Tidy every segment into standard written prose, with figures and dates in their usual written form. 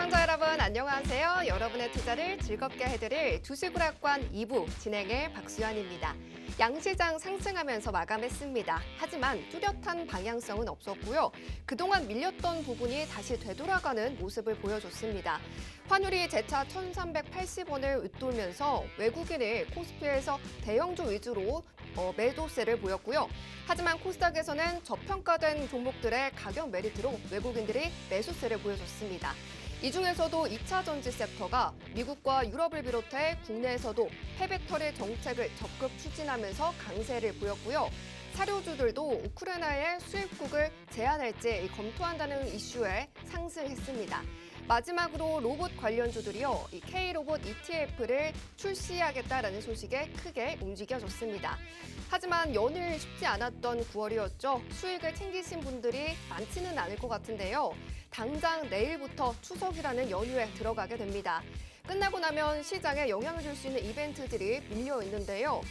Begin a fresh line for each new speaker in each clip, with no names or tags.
시청자 여러분 안녕하세요. 여러분의 투자를 즐겁게 해드릴 주식오락관 2부 진행의 박수현입니다. 양시장 상승하면서 마감했습니다. 하지만 뚜렷한 방향성은 없었고요. 그동안 밀렸던 부분이 다시 되돌아가는 모습을 보여줬습니다. 환율이 재차 1,380원을 웃돌면서 외국인이 코스피에서 대형주 위주로 매도세를 보였고요. 하지만 코스닥에서는 저평가된 종목들의 가격 메리트로 외국인들이 매수세를 보여줬습니다. 이 중에서도 2차 전지 섹터가 미국과 유럽을 비롯해 국내에서도 폐배터리 정책을 적극 추진하면서 강세를 보였고요. 사료주들도 우크라이나의 수입국을 제한할지 검토한다는 이슈에 상승했습니다. 마지막으로 로봇 관련주들이요, 이 K로봇 ETF를 출시하겠다라는 소식에 크게 움직여졌습니다. 하지만 연일 쉽지 않았던 9월이었죠. 수익을 챙기신 분들이 많지는 않을 것 같은데요. 당장 내일부터 추석이라는 연휴에 들어가게 됩니다. 끝나고 나면 시장에 영향을 줄 수 있는 이벤트들이 밀려 있는데요.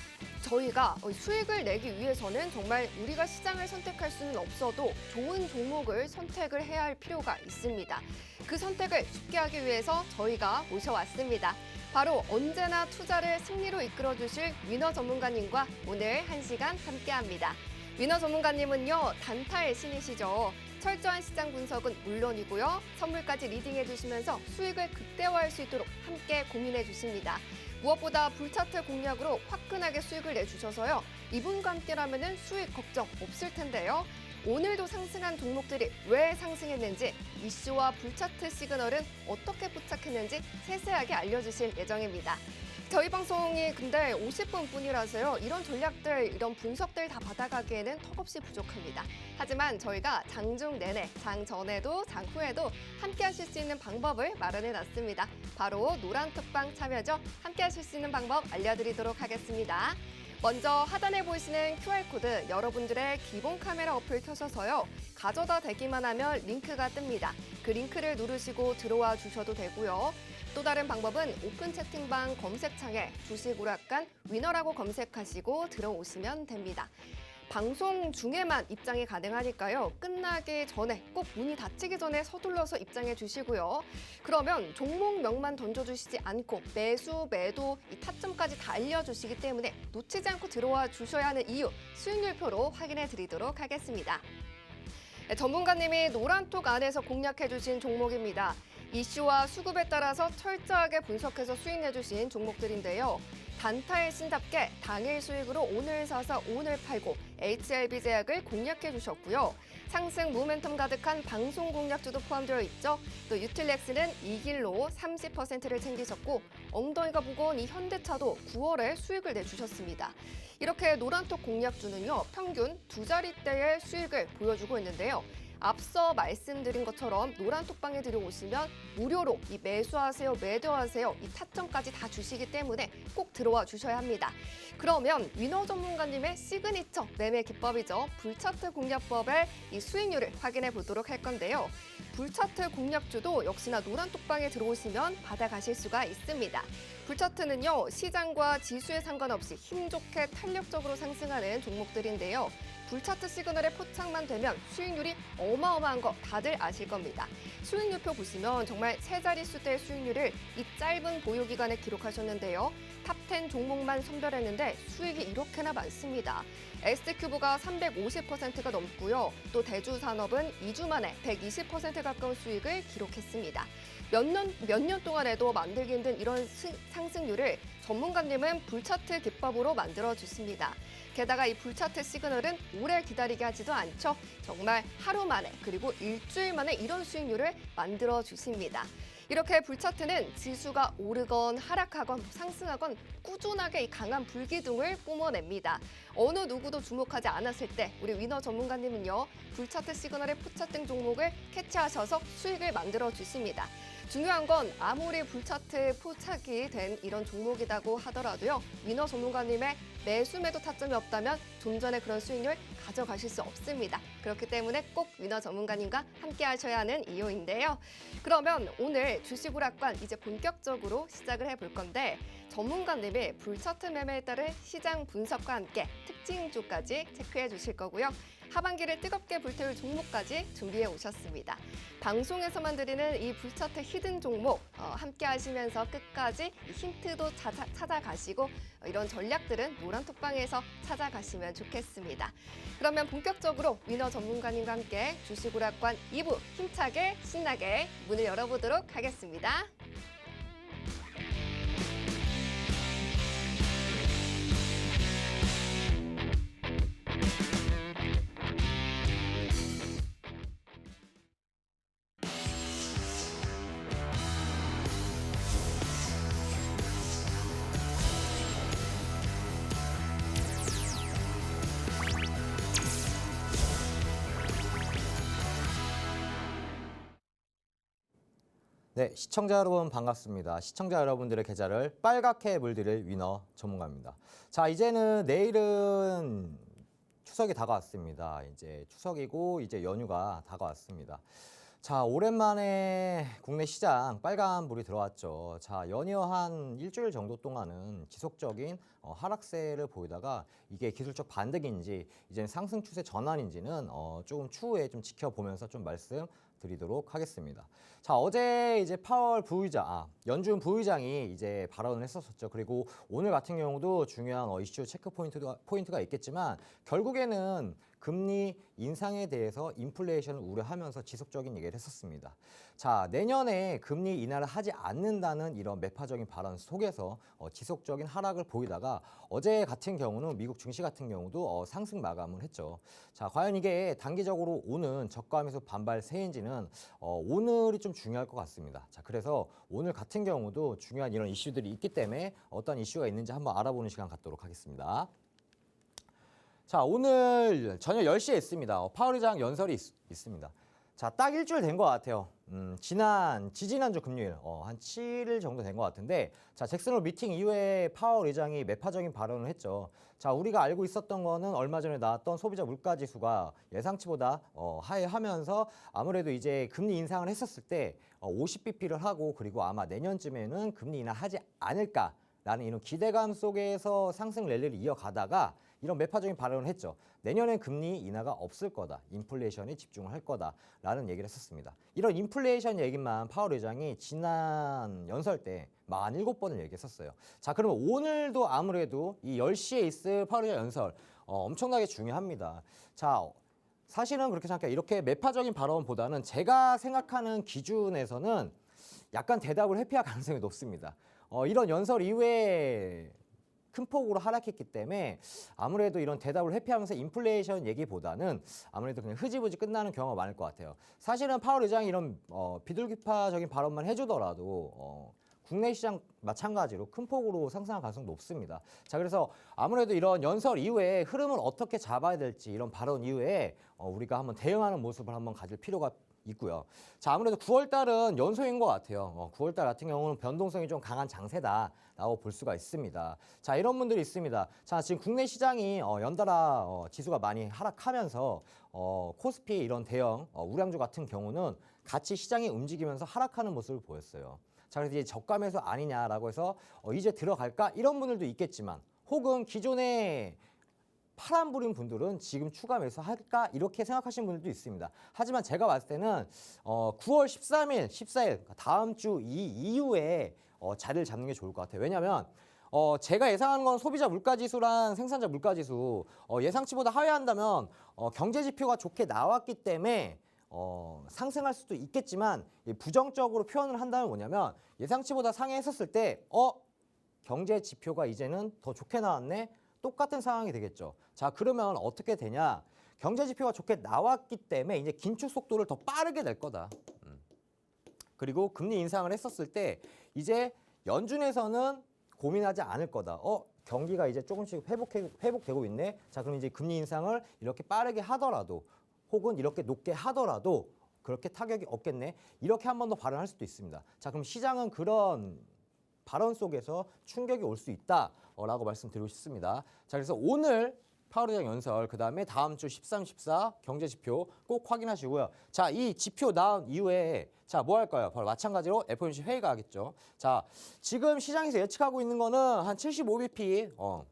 저희가 수익을 내기 위해서는 정말 우리가 시장을 선택할 수는 없어도 좋은 종목을 선택을 해야 할 필요가 있습니다. 그 선택을 쉽게 하기 위해서 저희가 모셔왔습니다. 바로 언제나 투자를 승리로 이끌어주실 위너 전문가님과 오늘 1시간 함께합니다. 위너 전문가님은요, 단타의 신이시죠. 철저한 시장 분석은 물론이고요. 선물까지 리딩해 주시면서 수익을 극대화할 수 있도록 함께 고민해 주십니다. 무엇보다 불차트 공략으로 화끈하게 수익을 내주셔서요. 이분과 함께라면 수익 걱정 없을 텐데요. 오늘도 상승한 종목들이 왜 상승했는지, 이슈와 불차트 시그널은 어떻게 포착했는지 세세하게 알려주실 예정입니다. 저희 방송이 근데 50분 뿐이라서요. 이런 전략들, 이런 분석들 다 받아가기에는 턱없이 부족합니다. 하지만 저희가 장중 내내, 장 전에도, 장 후에도 함께 하실 수 있는 방법을 마련해놨습니다. 바로 노란 톡방 참여죠. 함께 하실 수 있는 방법 알려드리도록 하겠습니다. 먼저 하단에 보이시는 QR코드 여러분들의 기본 카메라 어플 켜셔서요. 가져다 대기만 하면 링크가 뜹니다. 그 링크를 누르시고 들어와 주셔도 되고요. 또 다른 방법은 오픈 채팅방 검색창에 주식오락관 위너라고 검색하시고 들어오시면 됩니다. 방송 중에만 입장이 가능하니까요. 끝나기 전에 꼭 문이 닫히기 전에 서둘러서 입장해 주시고요. 그러면 종목명만 던져주시지 않고 매수, 매도, 이 타점까지 다 알려주시기 때문에 놓치지 않고 들어와 주셔야 하는 이유 수익률표로 확인해 드리도록 하겠습니다. 전문가님이 노란톡 안에서 공략해 주신 종목입니다. 이슈와 수급에 따라서 철저하게 분석해서 수익 내주신 종목들인데요. 단타의 신답게 당일 수익으로 오늘 사서 오늘 팔고 HLB 제약을 공략해 주셨고요. 상승 모멘텀 가득한 방송 공략주도 포함되어 있죠. 또 유틸렉스는 이 길로 30%를 챙기셨고 엉덩이가 무거운 이 현대차도 9월에 수익을 내주셨습니다. 이렇게 노란톡 공략주는요. 평균 2자릿대의 수익을 보여주고 있는데요. 앞서 말씀드린 것처럼 노란톡방에 들어오시면 무료로 이 매수하세요, 매도하세요, 이 타점까지 다 주시기 때문에 꼭 들어와 주셔야 합니다. 그러면 위너 전문가님의 시그니처 매매 기법이죠. 불차트 공략법의 이 수익률을 확인해 보도록 할 건데요. 불차트 공략주도 역시나 노란톡방에 들어오시면 받아가실 수가 있습니다. 불차트는요, 시장과 지수에 상관없이 힘 좋게 탄력적으로 상승하는 종목들인데요. 불차트 시그널에 포착만 되면 수익률이 어마어마한 거 다들 아실 겁니다. 수익률표 보시면 정말 세 자릿수대의 수익률을 이 짧은 보유 기간에 기록하셨는데요. 탑10 종목만 선별했는데 수익이 이렇게나 많습니다. SQV가 350%가 넘고요. 또 대주산업은 2주 만에 120% 가까운 수익을 기록했습니다. 몇 년 동안 해도 만들기 힘든 이런 상승률을 전문가님은 불차트 기법으로 만들어 주십니다. 게다가 이 불차트 시그널은 오래 기다리게 하지도 않죠. 정말 하루 만에 그리고 일주일 만에 이런 수익률을 만들어 주십니다. 이렇게 불차트는 지수가 오르건 하락하건 상승하건 꾸준하게 이 강한 불기둥을 뿜어냅니다. 어느 누구도 주목하지 않았을 때 우리 위너 전문가님은요. 불차트 시그널의 포착된 종목을 캐치하셔서 수익을 만들어 주십니다. 중요한 건 아무리 불차트에 포착이 된 이런 종목이라고 하더라도요. 위너 전문가님의 매수 매도 타점이 없다면 좀 전에 그런 수익률 가져가실 수 없습니다. 그렇기 때문에 꼭 위너 전문가님과 함께 하셔야 하는 이유인데요. 그러면 오늘 주식오락관 이제 본격적으로 시작을 해볼 건데 전문가님의 불차트 매매에 따른 시장 분석과 함께 특징주까지 체크해 주실 거고요. 하반기를 뜨겁게 불태울 종목까지 준비해 오셨습니다. 방송에서만 드리는 이 불차트 히든 종목 함께 하시면서 끝까지 힌트도 찾아가시고 이런 전략들은 노란톡방에서 찾아가시면 좋겠습니다. 그러면 본격적으로 위너 전문가님과 함께 주식오락관 2부 힘차게 신나게 문을 열어보도록 하겠습니다.
네, 시청자 여러분 반갑습니다. 시청자 여러분들의 계좌를 빨갛게 물들일 위너 전문가입니다. 자, 이제는 내일은 추석이 다가왔습니다. 이제 추석이고 이제 연휴가 다가왔습니다. 자, 오랜만에 국내 시장 빨간불이 들어왔죠. 자, 연이어 한 일주일 정도 동안은 지속적인 하락세를 보이다가 이게 기술적 반등인지 이제는 상승 추세 전환인지는 조금 추후에 좀 지켜보면서 좀 말씀드리도록 하겠습니다. 자, 어제 이제 파월 부의장, 연준 부의장이 이제 발언을 했었죠. 그리고 오늘 같은 경우도 중요한 이슈 체크 포인트가 있겠지만 결국에는 금리 인상에 대해서 인플레이션을 우려하면서 지속적인 얘기를 했었습니다. 자, 내년에 금리 인하를 하지 않는다는 이런 매파적인 발언 속에서 지속적인 하락을 보이다가 어제 같은 경우는 미국 증시 같은 경우도 상승 마감을 했죠. 자, 과연 이게 단기적으로 오는 저가하면서 반발 세인지는 오늘이 좀 중요할 것 같습니다. 자, 그래서 오늘 같은 경우도 중요한 이런 이슈들이 있기 때문에 어떤 이슈가 있는지 한번 알아보는 시간 갖도록 하겠습니다. 자, 오늘 저녁 10시에 있습니다. 파월 의장 연설이 있습니다. 자, 딱 일주일 된 것 같아요. 지지난주 금요일 한 7일 정도 된 것 같은데, 자, 잭슨 홀 미팅 이후에 파월 의장이 매파적인 발언을 했죠. 자, 우리가 알고 있었던 거는 얼마 전에 나왔던 소비자 물가 지수가 예상치보다 하회하면서 아무래도 이제 금리 인상을 했었을 때 50bp를 하고 그리고 아마 내년쯤에는 금리 인하하지 않을까라는 이런 기대감 속에서 상승 랠리를 이어가다가 이런 매파적인 발언을 했죠. 내년엔 금리 인하가 없을 거다. 인플레이션에 집중을 할 거다라는 얘기를 했었습니다. 이런 인플레이션 얘기만 파월 의장이 지난 연설 때 47번을 얘기했었어요. 자, 그러면 오늘도 아무래도 이 10시에 있을 파월 의장 연설 엄청나게 중요합니다. 자, 사실은 그렇게 생각해요. 이렇게 매파적인 발언보다는 제가 생각하는 기준에서는 약간 대답을 회피할 가능성이 높습니다. 이런 연설 이후에 큰 폭으로 하락했기 때문에 아무래도 이런 대답을 회피하면서 인플레이션 얘기보다는 아무래도 그냥 흐지부지 끝나는 경우가 많을 것 같아요. 사실은 파월 의장이 이런 비둘기파적인 발언만 해주더라도 국내 시장 마찬가지로 큰 폭으로 상승할 가능성이 높습니다. 자, 그래서 아무래도 이런 연설 이후에 흐름을 어떻게 잡아야 될지 이런 발언 이후에 우리가 한번 대응하는 모습을 한번 가질 필요가 있고요. 자, 아무래도 9월 달은 연소인 것 같아요. 9월 달 같은 경우는 변동성이 좀 강한 장세다라고 볼 수가 있습니다. 자, 이런 분들이 있습니다. 자, 지금 국내 시장이 연달아 지수가 많이 하락하면서 코스피 이런 대형 우량주 같은 경우는 같이 시장이 움직이면서 하락하는 모습을 보였어요. 자, 그래서 이제 저가 매수 아니냐라고 해서 이제 들어갈까 이런 분들도 있겠지만 혹은 기존에 파란불인 분들은 지금 추가 매수할까 이렇게 생각하시는 분들도 있습니다. 하지만 제가 봤을 때는 9월 13일, 14일 다음 주 이후에 자리를 잡는 게 좋을 것 같아요. 왜냐하면 제가 예상하는 건 소비자 물가지수랑 생산자 물가지수 예상치보다 하회한다면 경제 지표가 좋게 나왔기 때문에 상승할 수도 있겠지만 부정적으로 표현을 한다면 뭐냐면 예상치보다 상회했었을 때 경제 지표가 이제는 더 좋게 나왔네. 똑같은 상황이 되겠죠. 자, 그러면 어떻게 되냐? 경제 지표가 좋게 나왔기 때문에 이제 긴축 속도를 더 빠르게 낼 거다. 그리고 금리 인상을 했었을 때 이제 연준에서는 고민하지 않을 거다. 경기가 이제 조금씩 회복되고 있네. 자, 그럼 이제 금리 인상을 이렇게 빠르게 하더라도 혹은 이렇게 높게 하더라도 그렇게 타격이 없겠네. 이렇게 한 번 더 발언할 수도 있습니다. 자, 그럼 시장은 그런 발언 속에서 충격이 올 수 있다라고 말씀드리고 싶습니다. 자, 그래서 오늘 파월 의장 연설, 그 다음에 다음 주 13, 14 경제 지표 꼭 확인하시고요. 자, 이 지표 나온 이후에 자, 뭐 할까요? 바로 마찬가지로 FOMC 회의가 하겠죠. 자, 지금 시장에서 예측하고 있는 거는 한 75bp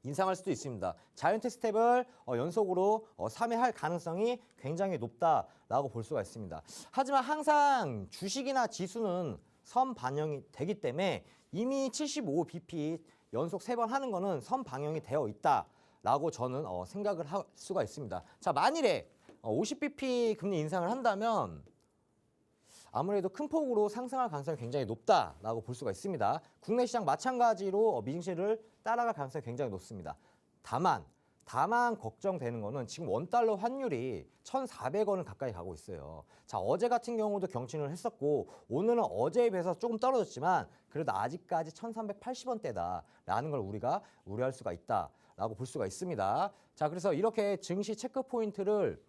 인상할 수도 있습니다. 자이언트 스텝을 연속으로 3회 할 가능성이 굉장히 높다라고 볼 수가 있습니다. 하지만 항상 주식이나 지수는 선 반영이 되기 때문에 이미 75bp 연속 3번 하는 거는 선 반영이 되어 있다라고 저는 생각을 할 수가 있습니다. 자, 만일에 50bp 금리 인상을 한다면 아무래도 큰 폭으로 상승할 가능성이 굉장히 높다라고 볼 수가 있습니다. 국내 시장 마찬가지로 미증시를 따라갈 가능성이 굉장히 높습니다. 다만 걱정되는 거는 지금 원달러 환율이 1,400원을 가까이 가고 있어요. 자, 어제 같은 경우도 경신을 했었고 오늘은 어제에 비해서 조금 떨어졌지만 그래도 아직까지 1,380원대다라는 걸 우리가 우려할 수가 있다라고 볼 수가 있습니다. 자, 그래서 이렇게 증시 체크 포인트를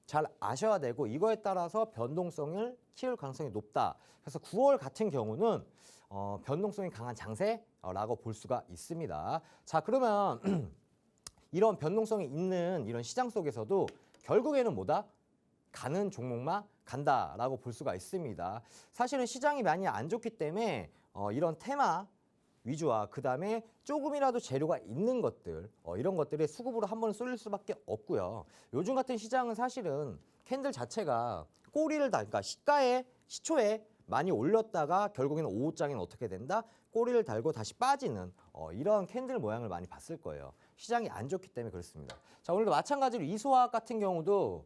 잘 아셔야 되고 이거에 따라서 변동성을 키울 가능성이 높다. 그래서 9월 같은 경우는 변동성이 강한 장세라고 볼 수가 있습니다. 자, 그러면 이런 변동성이 있는 이런 시장 속에서도 결국에는 뭐다? 가는 종목만 간다라고 볼 수가 있습니다. 사실은 시장이 많이 안 좋기 때문에 이런 테마 위주와 그다음에 조금이라도 재료가 있는 것들 이런 것들이 수급으로 한번 쏠릴 수밖에 없고요. 요즘 같은 시장은 사실은 캔들 자체가 꼬리를 그러니까 시초에 많이 올렸다가 결국에는 오후장에는 어떻게 된다? 꼬리를 달고 다시 빠지는 이런 캔들 모양을 많이 봤을 거예요. 시장이 안 좋기 때문에 그렇습니다. 자, 오늘도 마찬가지로 이소화 같은 경우도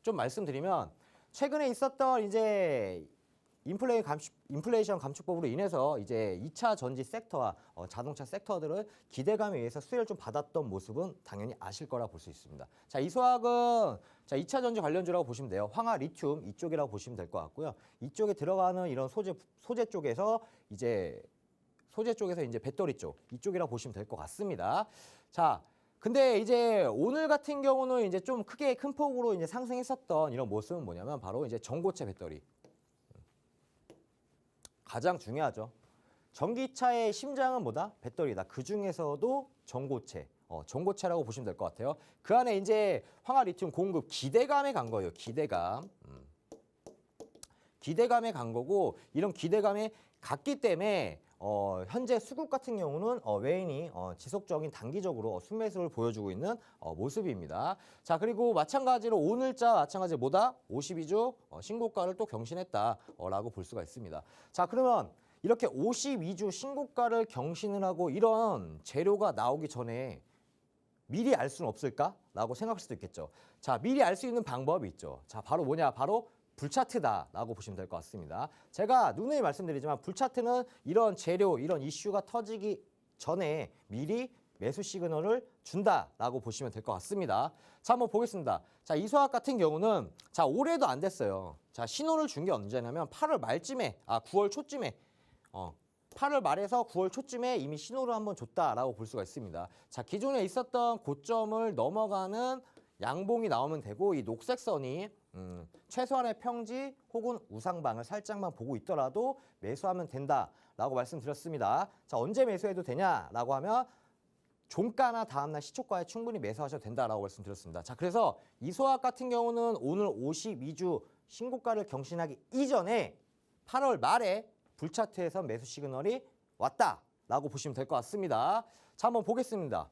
좀 말씀드리면 최근에 있었던 이제 인플레이션 감축법으로 인해서 이제 2차 전지 섹터와 자동차 섹터들은 기대감에 의해서 수혜를 좀 받았던 모습은 당연히 아실 거라 볼 수 있습니다. 자, 이소학은 2차 전지 관련주라고 보시면 돼요. 황화, 리튬 이쪽이라고 보시면 될 것 같고요. 이쪽에 들어가는 이런 소재 쪽에서 이제 배터리 쪽 이쪽이라고 보시면 될 것 같습니다. 자, 근데 이제 오늘 같은 경우는 이제 좀 크게 큰 폭으로 이제 상승했었던 이런 모습은 뭐냐면 바로 이제 전고체 배터리. 가장 중요하죠. 전기차의 심장은 뭐다? 배터리다. 그 중에서도 전고체, 전고체라고 보시면 될 것 같아요. 그 안에 이제 황화 리튬 공급 기대감에 간 거예요. 기대감. 기대감에 간 거고 이런 기대감에 갔기 때문에 현재 수급 같은 경우는 외인이 지속적인 단기적으로 순매수를 보여주고 있는 모습입니다. 자, 그리고 마찬가지로 오늘자 마찬가지로 뭐다? 52주 신고가를 또 경신했다라고 볼 수가 있습니다. 자, 그러면 이렇게 52주 신고가를 경신을 하고 이런 재료가 나오기 전에 미리 알 수는 없을까라고 생각할 수도 있겠죠. 자, 미리 알 수 있는 방법이 있죠. 자, 바로 뭐냐? 바로 불차트다라고 보시면 될 것 같습니다. 제가 누누이 말씀드리지만 불차트는 이런 재료, 이런 이슈가 터지기 전에 미리 매수 시그널을 준다라고 보시면 될 것 같습니다. 자, 한번 보겠습니다. 자, 이소학 같은 경우는 자, 올해도 안 됐어요. 자, 신호를 준 게 언제냐면 8월 말쯤에, 9월 초쯤에 8월 말에서 9월 초쯤에 이미 신호를 한번 줬다라고 볼 수가 있습니다. 자, 기존에 있었던 고점을 넘어가는 양봉이 나오면 되고 이 녹색 선이 최소한의 평지 혹은 우상방을 살짝만 보고 있더라도 매수하면 된다라고 말씀드렸습니다. 자, 언제 매수해도 되냐라고 하면 종가나 다음날 시초가에 충분히 매수하셔도 된다라고 말씀드렸습니다. 자, 그래서 이소학 같은 경우는 오늘 52주 신고가를 경신하기 이전에 8월 말에 불차트에서 매수 시그널이 왔다라고 보시면 될 것 같습니다. 자, 한번 보겠습니다.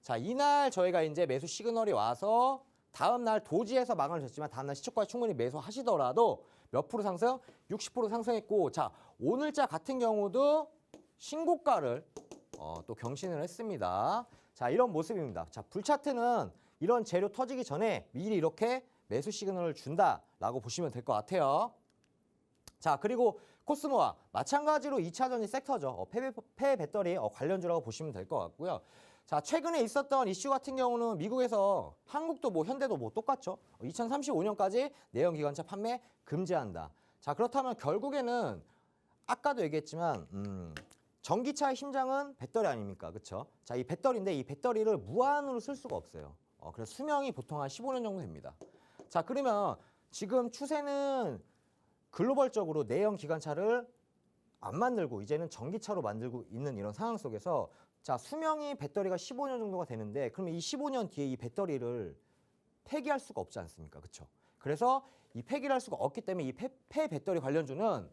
자, 이날 저희가 이제 매수 시그널이 와서 다음날 도지에서 망을 줬지만 다음날 시초가에 충분히 매수하시더라도 몇 프로 상승? 60% 상승했고, 자, 오늘자 같은 경우도 신고가를 또 경신을 했습니다. 자, 이런 모습입니다. 자, 불차트는 이런 재료 터지기 전에 미리 이렇게 매수 시그널을 준다라고 보시면 될 것 같아요. 자, 그리고 코스모와 마찬가지로 2차 전지 섹터죠. 폐 배터리 관련주라고 보시면 될 것 같고요. 자, 최근에 있었던 이슈 같은 경우는 미국에서 한국도 뭐 현대도 뭐 똑같죠. 2035년까지 내연 기관차 판매 금지한다. 자, 그렇다면 결국에는 아까도 얘기했지만 전기차의 심장은 배터리 아닙니까? 그렇죠? 자, 이 배터리인데 이 배터리를 무한으로 쓸 수가 없어요. 그래서 수명이 보통 한 15년 정도 됩니다. 자, 그러면 지금 추세는 글로벌적으로 내연 기관차를 안 만들고 이제는 전기차로 만들고 있는 이런 상황 속에서 자, 수명이 배터리가 15년 정도가 되는데 그러면 이 15년 뒤에 이 배터리를 폐기할 수가 없지 않습니까? 그렇죠? 그래서 이 폐기를 할 수가 없기 때문에 이 폐 배터리 관련주는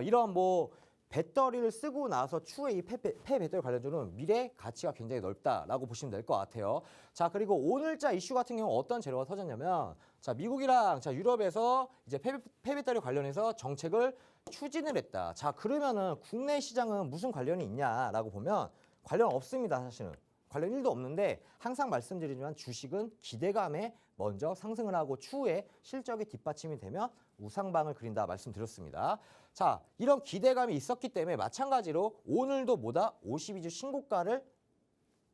이런 뭐 배터리를 쓰고 나서 추후에 이 폐배터리 관련주는 미래 가치가 굉장히 넓다라고 보시면 될 것 같아요. 자, 그리고 오늘자 이슈 같은 경우 어떤 재료가 터졌냐면 자, 미국이랑 자, 유럽에서 이제 폐배터리 관련해서 정책을 추진을 했다. 자, 그러면은 국내 시장은 무슨 관련이 있냐라고 보면 관련 없습니다, 사실은. 관련 1도 없는데 항상 말씀드리지만 주식은 기대감에 먼저 상승을 하고 추후에 실적이 뒷받침이 되면 우상방을 그린다 말씀드렸습니다. 자, 이런 기대감이 있었기 때문에 마찬가지로 오늘도 뭐다? 52주 신고가를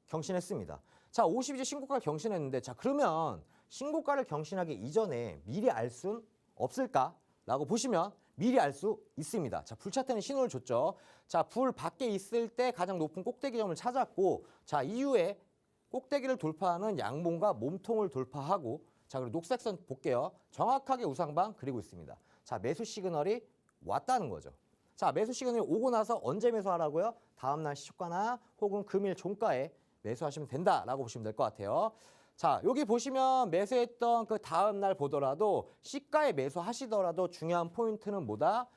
경신했습니다. 자, 52주 신고가를 경신했는데 자, 그러면 신고가를 경신하기 이전에 미리 알 수는 없을까라고 보시면 미리 알 수 있습니다. 자, 불 차트는 신호를 줬죠. 자, 불 밖에 있을 때 가장 높은 꼭대기점을 찾았고 자, 이후에 꼭대기를 돌파하는 양봉과 몸통을 돌파하고 자, 그리고 녹색선 볼게요. 정확하게 우상방 그리고 있습니다. 자, 매수 시그널이 왔다는 거죠. 자, 매수 시그널이 오고 나서 언제 매수하라고요? 다음날 시초가나 혹은 금일 종가에 매수하시면 된다라고 보시면 될 것 같아요. 자, 여기 보시면 매수했던 그 다음날 보더라도 시가에 매수하시더라도 중요한 포인트는 뭐다?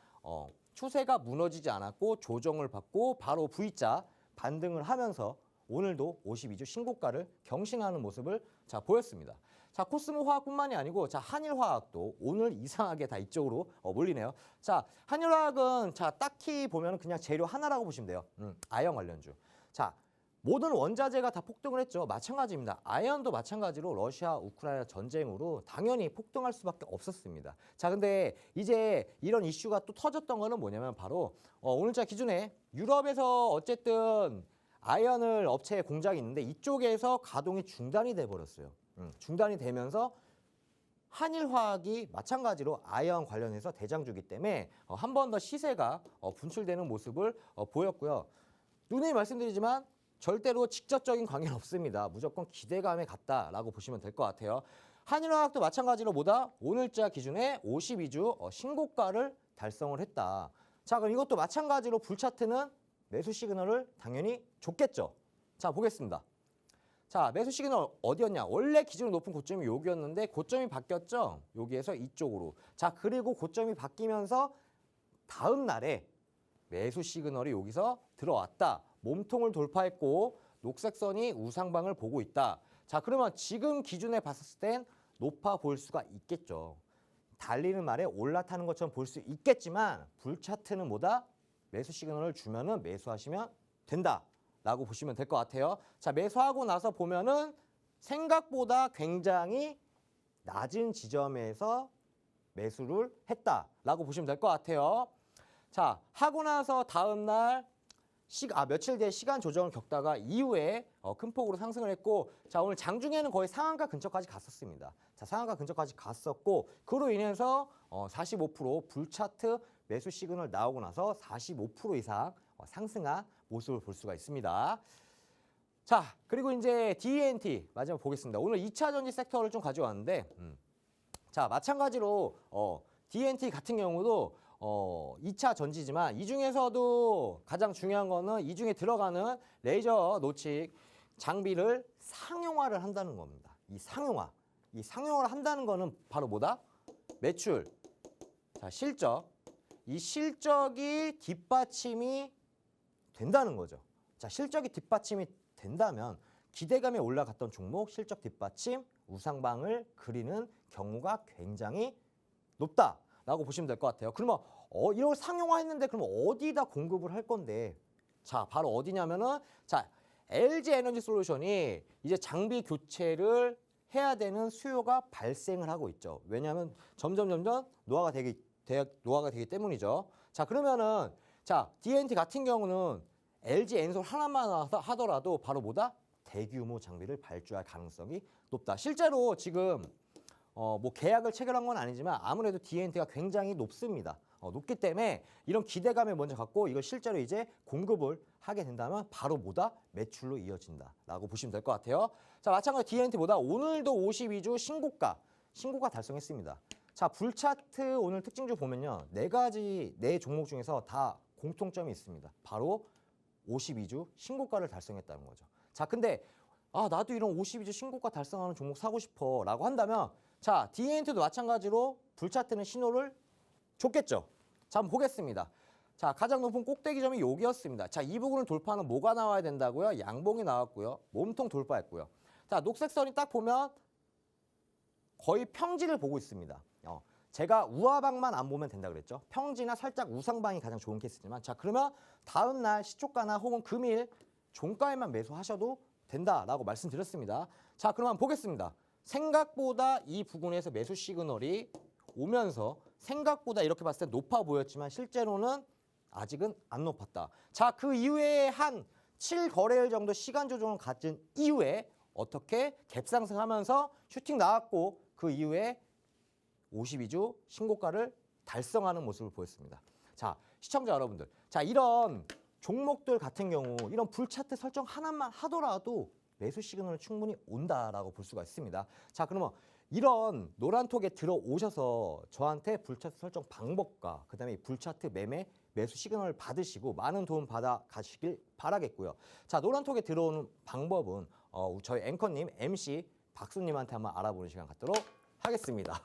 추세가 무너지지 않았고 조정을 받고 바로 V자 반등을 하면서 오늘도 52주 신고가를 경신하는 모습을 자, 보였습니다. 자, 코스모 화학뿐만이 아니고 자, 한일화학도 오늘 이상하게 다 이쪽으로 몰리네요. 자, 한일화학은 자, 딱히 보면 그냥 재료 하나라고 보시면 돼요. 아연 관련주. 자, 모든 원자재가 다 폭등을 했죠. 마찬가지입니다. 아연도 마찬가지로 러시아 우크라이나 전쟁으로 당연히 폭등할 수밖에 없었습니다. 자, 근데 이제 이런 이슈가 또 터졌던 거는 뭐냐면 바로 오늘자 기준에 유럽에서 어쨌든 아연을 업체의 공장이 있는데 이쪽에서 가동이 중단이 돼 버렸어요. 중단이 되면서 한일화학이 마찬가지로 아연 관련해서 대장주기 때문에 한 번 더 시세가 분출되는 모습을 보였고요. 누누이 말씀드리지만 절대로 직접적인 관계는 없습니다. 무조건 기대감에 같다라고 보시면 될 것 같아요. 한일화학도 마찬가지로 뭐다? 오늘자 기준에 52주 신고가를 달성을 했다. 자, 그럼 이것도 마찬가지로 불차트는 매수 시그널을 당연히 줬겠죠. 자, 보겠습니다. 자, 매수 시그널 어디였냐? 원래 기준 높은 고점이 여기였는데 고점이 바뀌었죠? 여기에서 이쪽으로. 자, 그리고 고점이 바뀌면서 다음 날에 매수 시그널이 여기서 들어왔다. 몸통을 돌파했고 녹색선이 우상방을 보고 있다. 자, 그러면 지금 기준에 봤을 땐 높아 보일 수가 있겠죠. 달리는 말에 올라타는 것처럼 볼 수 있겠지만 불차트는 뭐다? 매수 시그널을 주면은 매수하시면 된다라고 보시면 될 것 같아요. 자, 매수하고 나서 보면은 생각보다 굉장히 낮은 지점에서 매수를 했다라고 보시면 될 것 같아요. 자, 하고 나서 다음 날 며칠 뒤에 시간 조정을 겪다가 이후에 큰 폭으로 상승을 했고 자, 오늘 장중에는 거의 상한가 근처까지 갔었습니다. 자, 상한가 근처까지 갔었고 그로 인해서 45% 불차트 매수 시그널 나오고 나서 45% 이상 상승한 모습을 볼 수가 있습니다. 자, 그리고 이제 D&T 마지막 보겠습니다. 오늘 2차 전지 섹터를 좀 가져왔는데 자, 마찬가지로 D&T 같은 경우도 2차 전지지만 이 중에서도 가장 중요한 거는 이 중에 들어가는 레이저 노치 장비를 상용화를 한다는 겁니다. 이 상용화를 한다는 거는 바로 뭐다? 매출, 자, 실적. 이 실적이 뒷받침이 된다는 거죠. 자, 실적이 뒷받침이 된다면 기대감에 올라갔던 종목 실적 뒷받침 우상방을 그리는 경우가 굉장히 높다라고 보시면 될 것 같아요. 그러면 이걸 상용화했는데 그럼 어디다 공급을 할 건데? 자, 바로 어디냐면은 자, LG 에너지 솔루션이 이제 장비 교체를 해야 되는 수요가 발생을 하고 있죠. 왜냐하면 점점 노화가 되기 때문이죠. 자, 그러면은 자, D&T 같은 경우는 LG 엔솔 하나만 하더라도 바로 뭐다? 대규모 장비를 발주할 가능성이 높다. 실제로 지금 뭐 계약을 체결한 건 아니지만 아무래도 D&T가 굉장히 높습니다. 높기 때문에 이런 기대감을 먼저 갖고 이걸 실제로 이제 공급을 하게 된다면 바로 뭐다? 매출로 이어진다라고 보시면 될 것 같아요. 자, 마찬가지로 D&T보다 오늘도 52주 신고가 달성했습니다. 자, 불차트 오늘 특징주 보면요. 네 종목 중에서 다 공통점이 있습니다. 바로 52주 신고가를 달성했다는 거죠. 자, 근데 나도 이런 52주 신고가 달성하는 종목 사고 싶어 라고 한다면 자, D&T도 마찬가지로 불차트는 신호를 줬겠죠. 자, 한번 보겠습니다. 자, 가장 높은 꼭대기점이 여기였습니다. 자, 이 부분을 돌파하는 뭐가 나와야 된다고요? 양봉이 나왔고요. 몸통 돌파했고요. 자, 녹색선이 딱 보면 거의 평지를 보고 있습니다. 제가 우하방만 안 보면 된다 그랬죠. 평지나 살짝 우상방이 가장 좋은 케이스지만, 자, 그러면 다음 날 시초가나 혹은 금일 종가에만 매수하셔도 된다라고 말씀드렸습니다. 자, 그러면 보겠습니다. 생각보다 이 부분에서 매수 시그널이 오면서 생각보다 이렇게 봤을 때 높아 보였지만 실제로는 아직은 안 높았다. 자, 그 이후에 한 7거래일 정도 시간 조정을 가진 이후에 어떻게 갭상승하면서 슈팅 나왔고 그 이후에 52주 신고가를 달성하는 모습을 보였습니다. 자, 시청자 여러분들. 자, 이런 종목들 같은 경우 이런 불차트 설정 하나만 하더라도 매수 시그널이 충분히 온다라고 볼 수가 있습니다. 자, 그러면 이런 노란톡에 들어오셔서 저한테 불차트 설정 방법과 그다음에 불차트 매매 매수 시그널을 받으시고 많은 도움 받아 가시길 바라겠고요. 자, 노란톡에 들어오는 방법은 저희 앵커님 MC 박수님한테 한번 알아보는 시간 갖도록 하겠습니다.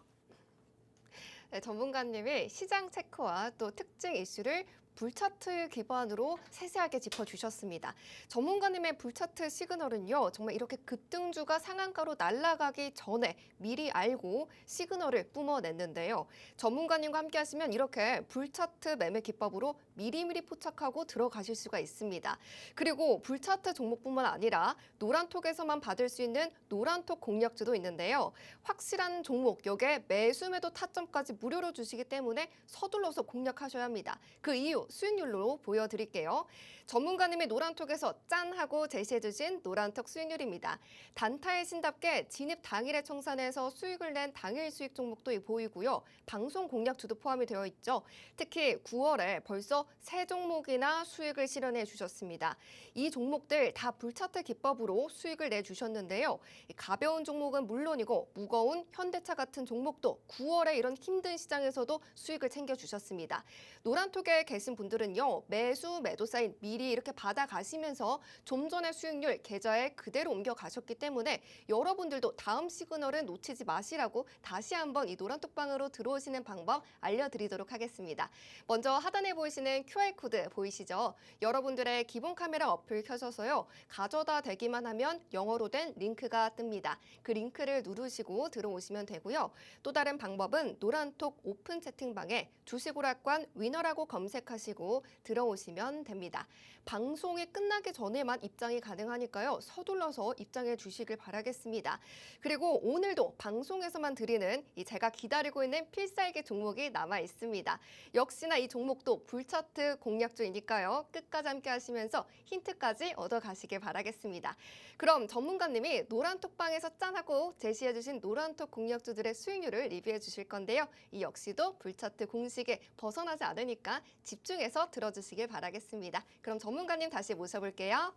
네, 전문가님이 시장 체크와 또 특징 이슈를 불차트 기반으로 세세하게 짚어주셨습니다. 전문가님의 불차트 시그널은요, 정말 이렇게 급등주가 상한가로 날아가기 전에 미리 알고 시그널을 뿜어냈는데요. 전문가님과 함께 하시면 이렇게 불차트 매매 기법으로 미리미리 포착하고 들어가실 수가 있습니다. 그리고 불차트 종목뿐만 아니라 노란톡에서만 받을 수 있는 노란톡 공략주도 있는데요. 확실한 종목, 여기에 매수 매도 타점까지 무료로 주시기 때문에 서둘러서 공략하셔야 합니다. 그 이유 수익률로 보여드릴게요. 전문가님이 노란톡에서 짠 하고 제시해주신 노란톡 수익률입니다. 단타의 신답게 진입 당일에 청산해서 수익을 낸 당일 수익 종목도 보이고요. 방송 공략주도 포함이 되어 있죠. 특히 9월에 벌써 3종목이나 수익을 실현해 주셨습니다. 이 종목들 다 불차트 기법으로 수익을 내주셨는데요. 가벼운 종목은 물론이고 무거운 현대차 같은 종목도 9월에 이런 힘든 시장에서도 수익을 챙겨주셨습니다. 노란톡에 계신 분들은요. 매수, 매도 사인 미리 이렇게 받아가시면서 좀 전의 수익률 계좌에 그대로 옮겨가셨기 때문에 여러분들도 다음 시그널은 놓치지 마시라고 다시 한번 이 노란톡방으로 들어오시는 방법 알려드리도록 하겠습니다. 먼저 하단에 보이시는 QR코드 보이시죠? 여러분들의 기본 카메라 어플 켜셔서요. 가져다 대기만 하면 영어로 된 링크가 뜹니다. 그 링크를 누르시고 들어오시면 되고요. 또 다른 방법은 노란톡 오픈 채팅방에 주식오락관 위너라고 검색하시고 들어오시면 됩니다. 방송이 끝나기 전에만 입장이 가능하니까요. 서둘러서 입장해 주시길 바라겠습니다. 그리고 오늘도 방송에서만 드리는 이 제가 기다리고 있는 필살기 종목이 남아 있습니다. 역시나 이 종목도 불차트 공략주이니까요. 끝까지 함께 하시면서 힌트까지 얻어가시길 바라겠습니다. 그럼 전문가님이 노란톡방에서 짠하고 제시해 주신 노란톡 공략주들의 수익률을 리뷰해 주실 건데요. 이 역시도 불차트 공식에 벗어나지 않으니까 집중해서 들어주시길 바라겠습니다. 그럼 전문가님 다시 모셔볼게요.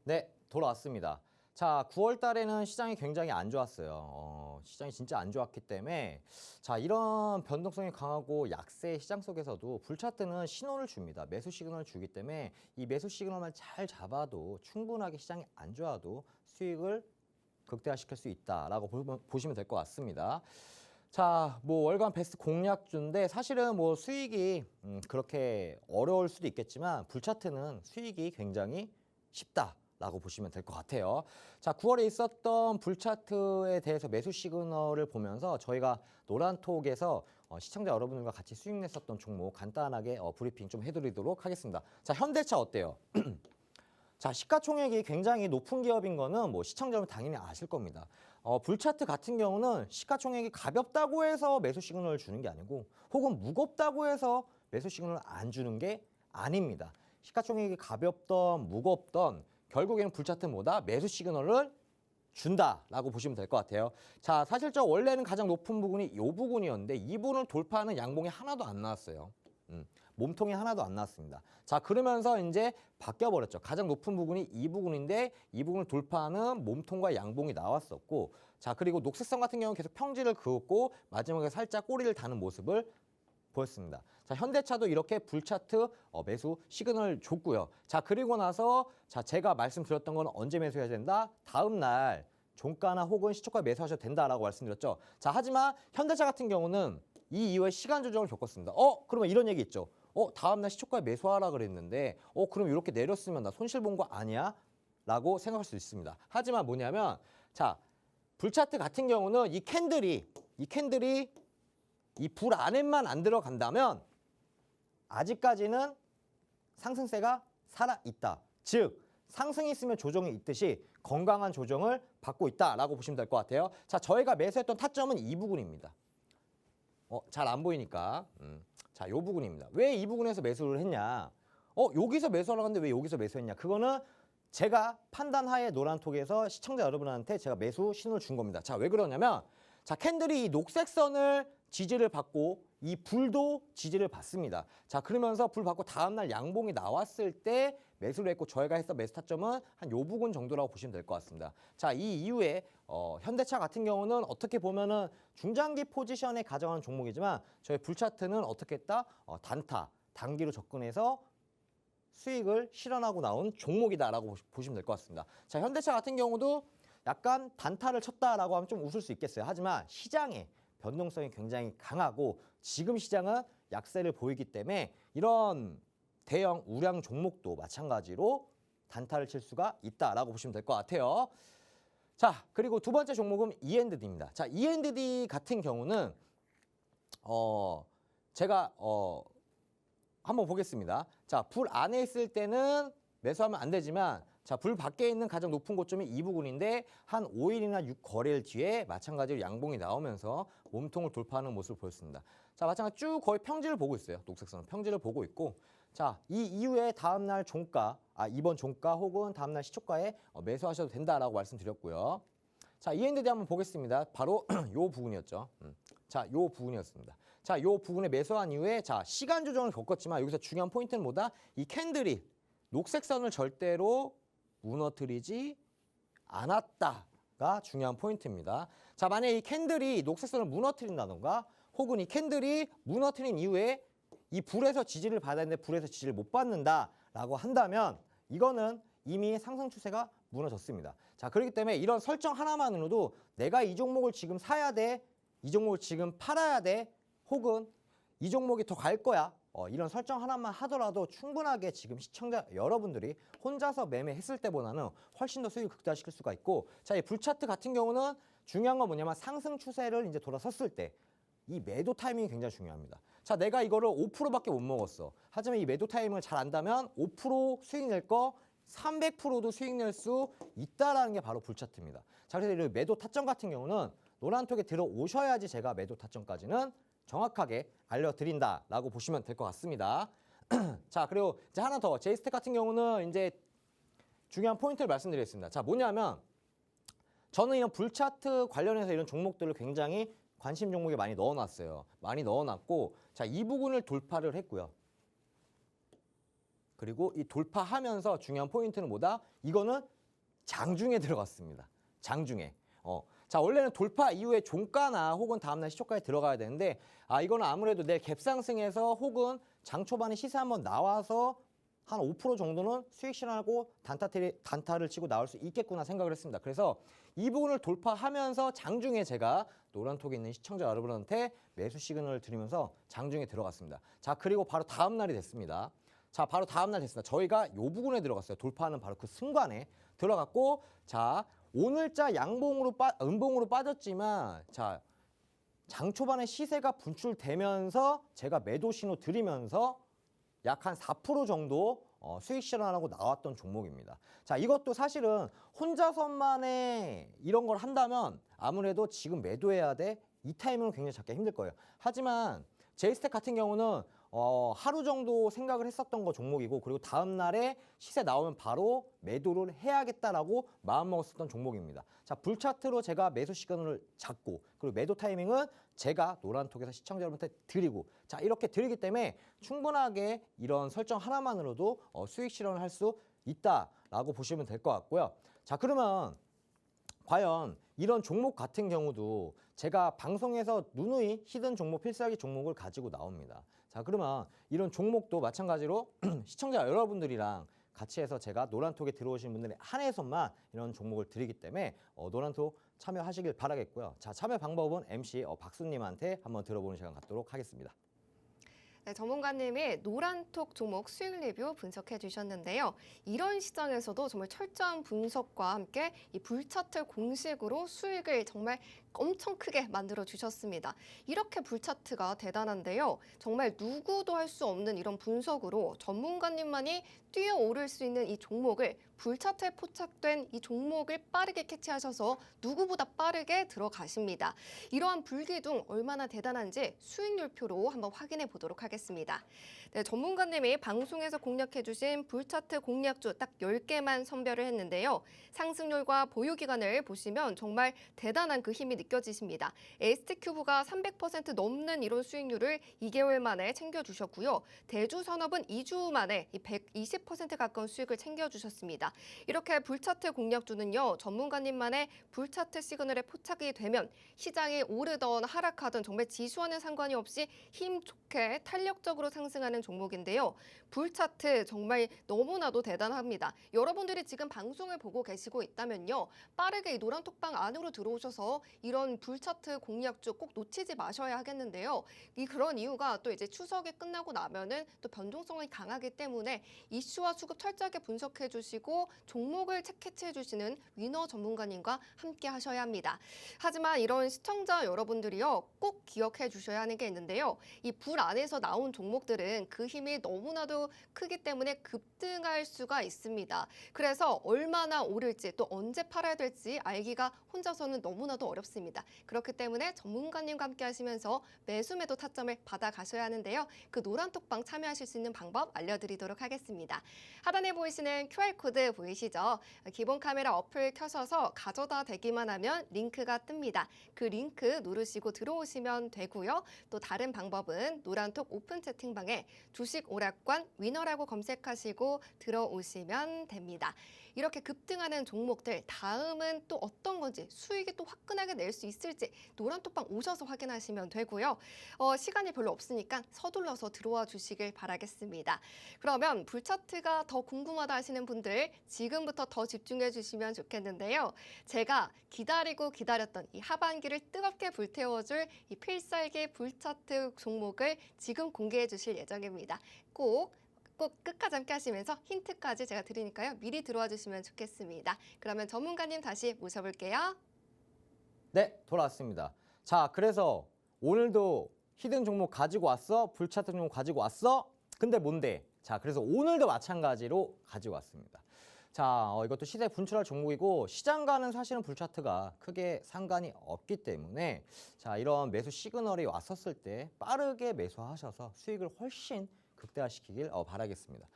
네, 돌아왔습니다. 자, 9월 달에는 시장이 굉장히 안 좋았어요. 시장이 진짜 안 좋았기 때문에 자, 이런 변동성이 강하고 약세 시장 속에서도 불차트는 신호를 줍니다. 매수 시그널을 주기 때문에 이 매수 시그널만 잘 잡아도 충분하게 시장이 안 좋아도 수익을 극대화시킬 수 있다라고 보시면 될 것 같습니다. 자, 뭐 월간 베스트 공략주인데 사실은 뭐 수익이 그렇게 어려울 수도 있겠지만 불차트는 수익이 굉장히 쉽다라고 보시면 될 것 같아요. 자, 9월에 있었던 불차트에 대해서 매수 시그널을 보면서 저희가 노란톡에서 시청자 여러분들과 같이 수익 냈었던 종목 간단하게 브리핑 좀 해드리도록 하겠습니다. 자, 현대차 어때요? 자, 시가총액이 굉장히 높은 기업인 거는 뭐 시청자 여러분 당연히 아실 겁니다. 불차트 같은 경우는 시가총액이 가볍다고 해서 매수 시그널을 주는 게 아니고 혹은 무겁다고 해서 매수 시그널을 안 주는 게 아닙니다. 시가총액이 가볍던 무겁던 결국에는 불차트는 뭐다? 매수 시그널을 준다라고 보시면 될 것 같아요. 자, 사실 저 원래는 가장 높은 부분이 이 부분이었는데 이 부분을 돌파하는 양봉이 하나도 안 나왔어요. 몸통이 하나도 안 나왔습니다. 자, 그러면서 이제 바뀌어버렸죠. 가장 높은 부분이 이 부분인데 이 부분을 돌파하는 몸통과 양봉이 나왔었고 자, 그리고 녹색선 같은 경우는 계속 평지를 그었고 마지막에 살짝 꼬리를 다는 모습을 보였습니다. 자, 현대차도 이렇게 불차트 매수 시그널을 줬고요. 자, 그리고 나서 자, 제가 말씀드렸던 건 언제 매수해야 된다? 다음 날 종가나 혹은 시초가 매수하셔도 된다라고 말씀드렸죠. 자, 하지만 현대차 같은 경우는 이 이후에 시간 조정을 겪었습니다. 그러면 이런 얘기 있죠. 다음날 시초가에 매수하라 그랬는데 그럼 이렇게 내렸으면 나 손실 본 거 아니야? 라고 생각할 수 있습니다. 하지만 뭐냐면 자, 불차트 같은 경우는 이 캔들이 이 불 안에만 안 들어간다면 아직까지는 상승세가 살아있다. 즉 상승이 있으면 조정이 있듯이 건강한 조정을 받고 있다라고 보시면 될 것 같아요. 자, 저희가 매수했던 타점은 이 부분입니다. 잘 안 보이니까. 자, 요 부분입니다. 왜 이 부분에서 매수를 했냐? 여기서 매수하러 갔는데 왜 여기서 매수했냐? 그거는 제가 판단하에 노란톡에서 시청자 여러분한테 제가 매수 신호를 준 겁니다. 자, 왜 그러냐면 자, 캔들이 이 녹색 선을 지지를 받고 이 불도 지지를 받습니다. 자, 그러면서 불 받고 다음날 양봉이 나왔을 때 매수를 했고 저희가 했던 매수 타점은 한 요 부분 정도라고 보시면 될 것 같습니다. 자, 이 이후에 현대차 같은 경우는 어떻게 보면은 중장기 포지션에 가져가는 종목이지만 저희 불차트는 어떻게 했다? 단타, 단기로 접근해서 수익을 실현하고 나온 종목이다라고 보시면 될 것 같습니다. 자, 현대차 같은 경우도 약간 단타를 쳤다라고 하면 좀 웃을 수 있겠어요. 하지만 시장의 변동성이 굉장히 강하고 지금 시장은 약세를 보이기 때문에 이런 대형 우량 종목도 마찬가지로 단타를 칠 수가 있다라고 보시면 될 것 같아요. 자, 그리고 두 번째 종목은 E&D입니다. 자, E&D 같은 경우는 제가 한번 보겠습니다. 자, 불 안에 있을 때는 매수하면 안 되지만 자, 불 밖에 있는 가장 높은 고점이 이 부분인데 한 5일이나 6거래일 뒤에 마찬가지로 양봉이 나오면서 몸통을 돌파하는 모습을 보였습니다. 자, 마찬가지로 쭉 거의 평지를 보고 있어요. 녹색선은 평지를 보고 있고 자, 이 이후에 다음날 종가, 이번 종가 혹은 다음날 시초가에 매수하셔도 된다라고 말씀드렸고요. 자, E&D 한번 보겠습니다. 바로 요 부분이었죠. 자, 요 부분이었습니다. 자, 요 부분에 매수한 이후에 자, 시간 조정을 겪었지만 여기서 중요한 포인트는 뭐다? 이 캔들이 녹색 선을 절대로 무너뜨리지 않았다가 중요한 포인트입니다. 자, 만약에 이 캔들이 녹색 선을 무너뜨린다던가 혹은 이 캔들이 무너뜨린 이후에 이 불에서 지지를 받아야 되는데 불에서 지지를 못 받는다라고 한다면 이거는 이미 상승 추세가 무너졌습니다. 자, 그렇기 때문에 이런 설정 하나만으로도 내가 이 종목을 지금 사야 돼, 이 종목을 지금 팔아야 돼, 혹은 이 종목이 더 갈 거야. 이런 설정 하나만 하더라도 충분하게 지금 시청자 여러분들이 혼자서 매매했을 때보다는 훨씬 더 수익을 극대화시킬 수가 있고 자, 이 불차트 같은 경우는 중요한 건 뭐냐면 상승 추세를 이제 돌아섰을 때 이 매도 타이밍이 굉장히 중요합니다. 자, 내가 이거를 5%밖에 못 먹었어. 하지만 이 매도 타이밍을 잘 안다면 5% 수익 낼 거 300%도 수익 낼 수 있다라는 게 바로 불차트입니다. 자, 그래서 이 매도 타점 같은 경우는 노란톡에 들어오셔야지 제가 매도 타점까지는 정확하게 알려드린다라고 보시면 될 것 같습니다. 자, 그리고 이제 하나 더 제이스텍 같은 경우는 이제 중요한 포인트를 말씀드리겠습니다. 자, 뭐냐면 저는 이런 불차트 관련해서 이런 종목들을 굉장히 관심 종목에 많이 넣어놨어요. 많이 넣어놨고 자, 이 부분을 돌파를 했고요. 그리고 이 돌파하면서 중요한 포인트는 뭐다? 이거는 장중에 들어갔습니다. 장중에. 자, 원래는 돌파 이후에 종가나 혹은 다음날 시초가에 들어가야 되는데 이거는 아무래도 내 갭상승에서 혹은 장 초반에 시세 한번 나와서 한 5% 정도는 수익 실현하고 단타를 치고 나올 수 있겠구나 생각을 했습니다. 그래서 이 부분을 돌파하면서 장중에 제가 노란톡에 있는 시청자 여러분한테 매수 시그널을 드리면서 장중에 들어갔습니다. 자, 그리고 바로 다음 날이 됐습니다. 자, 바로 다음 날 됐습니다. 저희가 이 부분에 들어갔어요. 돌파하는 바로 그 순간에 들어갔고 자, 오늘자 양봉으로 음봉으로 빠졌지만 자, 장 초반에 시세가 분출되면서 제가 매도 신호 드리면서 약 한 4% 정도 수익 실현하고 나왔던 종목입니다. 자, 이것도 사실은 혼자서만의 이런 걸 한다면 아무래도 지금 매도해야 돼. 이 타이밍은 굉장히 잡기가 힘들 거예요. 하지만 제이스텍 같은 경우는 하루 정도 생각을 했었던 거 종목이고 그리고 다음 날에 시세 나오면 바로 매도를 해야겠다라고 마음먹었었던 종목입니다. 자, 불차트로 제가 매수 시간을 잡고 그리고 매도 타이밍은 제가 노란톡에서 시청자 여러분한테 드리고 자, 이렇게 드리기 때문에 충분하게 이런 설정 하나만으로도 수익 실현을 할 수 있다라고 보시면 될 것 같고요. 자, 그러면 과연 이런 종목 같은 경우도 제가 방송에서 누누이 히든 종목, 필살기 종목을 가지고 나옵니다. 자, 그러면 이런 종목도 마찬가지로 시청자 여러분들이랑 같이 해서 제가 노란톡에 들어오신 분들에 한해서만 이런 종목을 드리기 때문에 노란톡 참여하시길 바라겠고요. 자, 참여 방법은 MC 박수님한테 한번 들어보는 시간 갖도록 하겠습니다.
네, 전문가님이 노란톡 종목 수익 리뷰 분석해 주셨는데요. 이런 시장에서도 정말 철저한 분석과 함께 이 불차트 공식으로 수익을 정말 엄청 크게 만들어 주셨습니다. 이렇게 불차트가 대단한데요. 정말 누구도 할 수 없는 이런 분석으로 전문가님만이 뛰어오를 수 있는 이 종목을 불차트에 포착된 이 종목을 빠르게 캐치하셔서 누구보다 빠르게 들어가십니다. 이러한 불기둥 얼마나 대단한지 수익률표로 한번 확인해 보도록 하겠습니다. 네, 전문가님이 방송에서 공략해 주신 불차트 공략주 딱 10개만 선별을 했는데요. 상승률과 보유 기간을 보시면 정말 대단한 그 힘이 느껴지십니다. ST큐브가 300% 넘는 이런 수익률을 2개월 만에 챙겨주셨고요. 대주산업은 2주 만에 120% 가까운 수익을 챙겨주셨습니다. 이렇게 불차트 공략주는요. 전문가님만의 불차트 시그널에 포착이 되면 시장이 오르던 하락하던 정말 지수와는 상관이 없이 힘 좋게 탄력적으로 상승하는 종목인데요. 불차트 정말 너무나도 대단합니다. 여러분들이 지금 방송을 보고 계시고 있다면요. 빠르게 이 노란톡방 안으로 들어오셔서 이런 불차트 공략주 꼭 놓치지 마셔야 하겠는데요. 그런 이유가 또 이제 추석이 끝나고 나면은 또 변동성이 강하기 때문에 이슈와 수급 철저하게 분석해 주시고 종목을 캐치해 주시는 위너 전문가님과 함께 하셔야 합니다. 하지만 이런 시청자 여러분들이요. 꼭 기억해 주셔야 하는 게 있는데요. 이 불 안에서 나온 종목들은 그 힘이 너무나도 크기 때문에 급등할 수가 있습니다. 그래서 얼마나 오를지 또 언제 팔아야 될지 알기가 혼자서는 너무나도 어렵습니다. 그렇기 때문에 전문가님과 함께 하시면서 매수 매도 타점을 받아가셔야 하는데요. 그 노란톡방 참여하실 수 있는 방법 알려드리도록 하겠습니다. 하단에 보이시는 QR코드 보이시죠? 기본 카메라 어플 켜셔서 가져다 대기만 하면 링크가 뜹니다. 그 링크 누르시고 들어오시면 되고요. 또 다른 방법은 노란톡 오픈 채팅방에 주식 오락관 위너라고 검색하시고 들어오시면 됩니다. 이렇게 급등하는 종목들 다음은 또 어떤 건지 수익이 또 화끈하게 낼 수 있을지 노란톡방 오셔서 확인하시면 되고요. 시간이 별로 없으니까 서둘러서 들어와 주시길 바라겠습니다. 그러면 불차트가 더 궁금하다 하시는 분들 지금부터 더 집중해 주시면 좋겠는데요. 제가 기다렸던 이 하반기를 뜨겁게 불태워줄 이 필살기 불차트 종목을 지금 공개해 주실 예정입니다. 꼭 끝까지 함께 하시면서 힌트까지 제가 드리니까요. 미리 들어와 주시면 좋겠습니다. 그러면 전문가님 다시 모셔볼게요.
네, 돌아왔습니다. 자, 그래서 오늘도 히든 종목 가지고 왔어? 불차트 종목 가지고 왔어? 근데 뭔데? 자, 그래서 오늘도 마찬가지로 가지고 왔습니다. 자, 이것도 시세 분출할 종목이고 시장과는 사실은 불차트가 크게 상관이 없기 때문에 자, 이런 매수 시그널이 왔었을 때 빠르게 매수하셔서 수익을 훨씬 극대화시키길 바라겠습니다.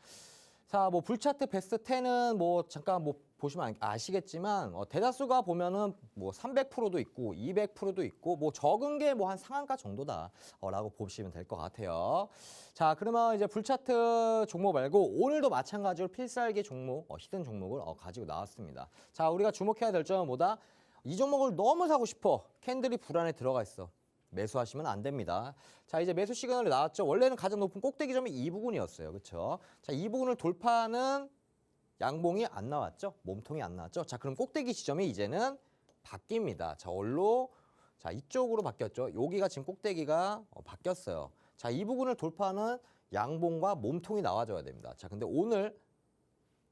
자, 뭐 불차트 베스트 10은 뭐 잠깐 뭐 보시면 아시겠지만 대다수가 보면은 뭐 300%도 있고 200%도 있고 뭐 적은 게 뭐 한 상한가 정도다라고 보시면 될 것 같아요. 자, 그러면 이제 불차트 종목 말고 오늘도 마찬가지로 필살기 종목, 히든 종목을 가지고 나왔습니다. 자, 우리가 주목해야 될 점은 뭐다? 이 종목을 너무 사고 싶어. 캔들이 불 안에 들어가 있어. 매수하시면 안 됩니다. 자, 이제 매수 시그널이 나왔죠. 원래는 가장 높은 꼭대기 점이 이 부분이었어요. 그렇죠? 자, 이 부분을 돌파하는 양봉이 안 나왔죠. 몸통이 안 나왔죠. 자, 그럼 꼭대기 지점이 이제는 바뀝니다. 자, 원로 자, 이쪽으로 바뀌었죠. 여기가 지금 꼭대기가 바뀌었어요. 자, 이 부분을 돌파하는 양봉과 몸통이 나와줘야 됩니다. 자, 근데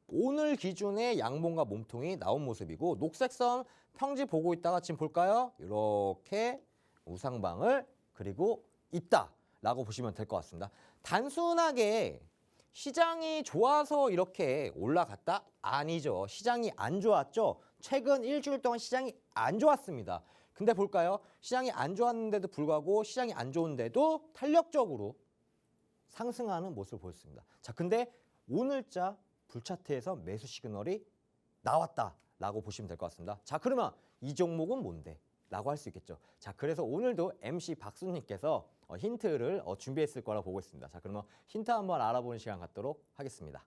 오늘 기준의 양봉과 몸통이 나온 모습이고 녹색선 평지 보고 있다가 지금 볼까요? 이렇게 우상방을 그리고 있다라고 보시면 될 것 같습니다. 단순하게 시장이 좋아서 이렇게 올라갔다? 아니죠. 시장이 안 좋았죠. 최근 일주일 동안 시장이 안 좋았습니다. 근데 볼까요? 시장이 안 좋았는데도 불구하고 시장이 안 좋은데도 탄력적으로 상승하는 모습을 보였습니다. 자, 근데 오늘자 불차트에서 매수 시그널이 나왔다라고 보시면 될 것 같습니다. 자, 그러면 이 종목은 뭔데? 라고 할 수 있겠죠. 자, 그래서 오늘도 MC 박수님께서 힌트를 준비했을 거라 보고 있습니다. 자, 그러면 힌트 한번 알아보는 시간 갖도록 하겠습니다.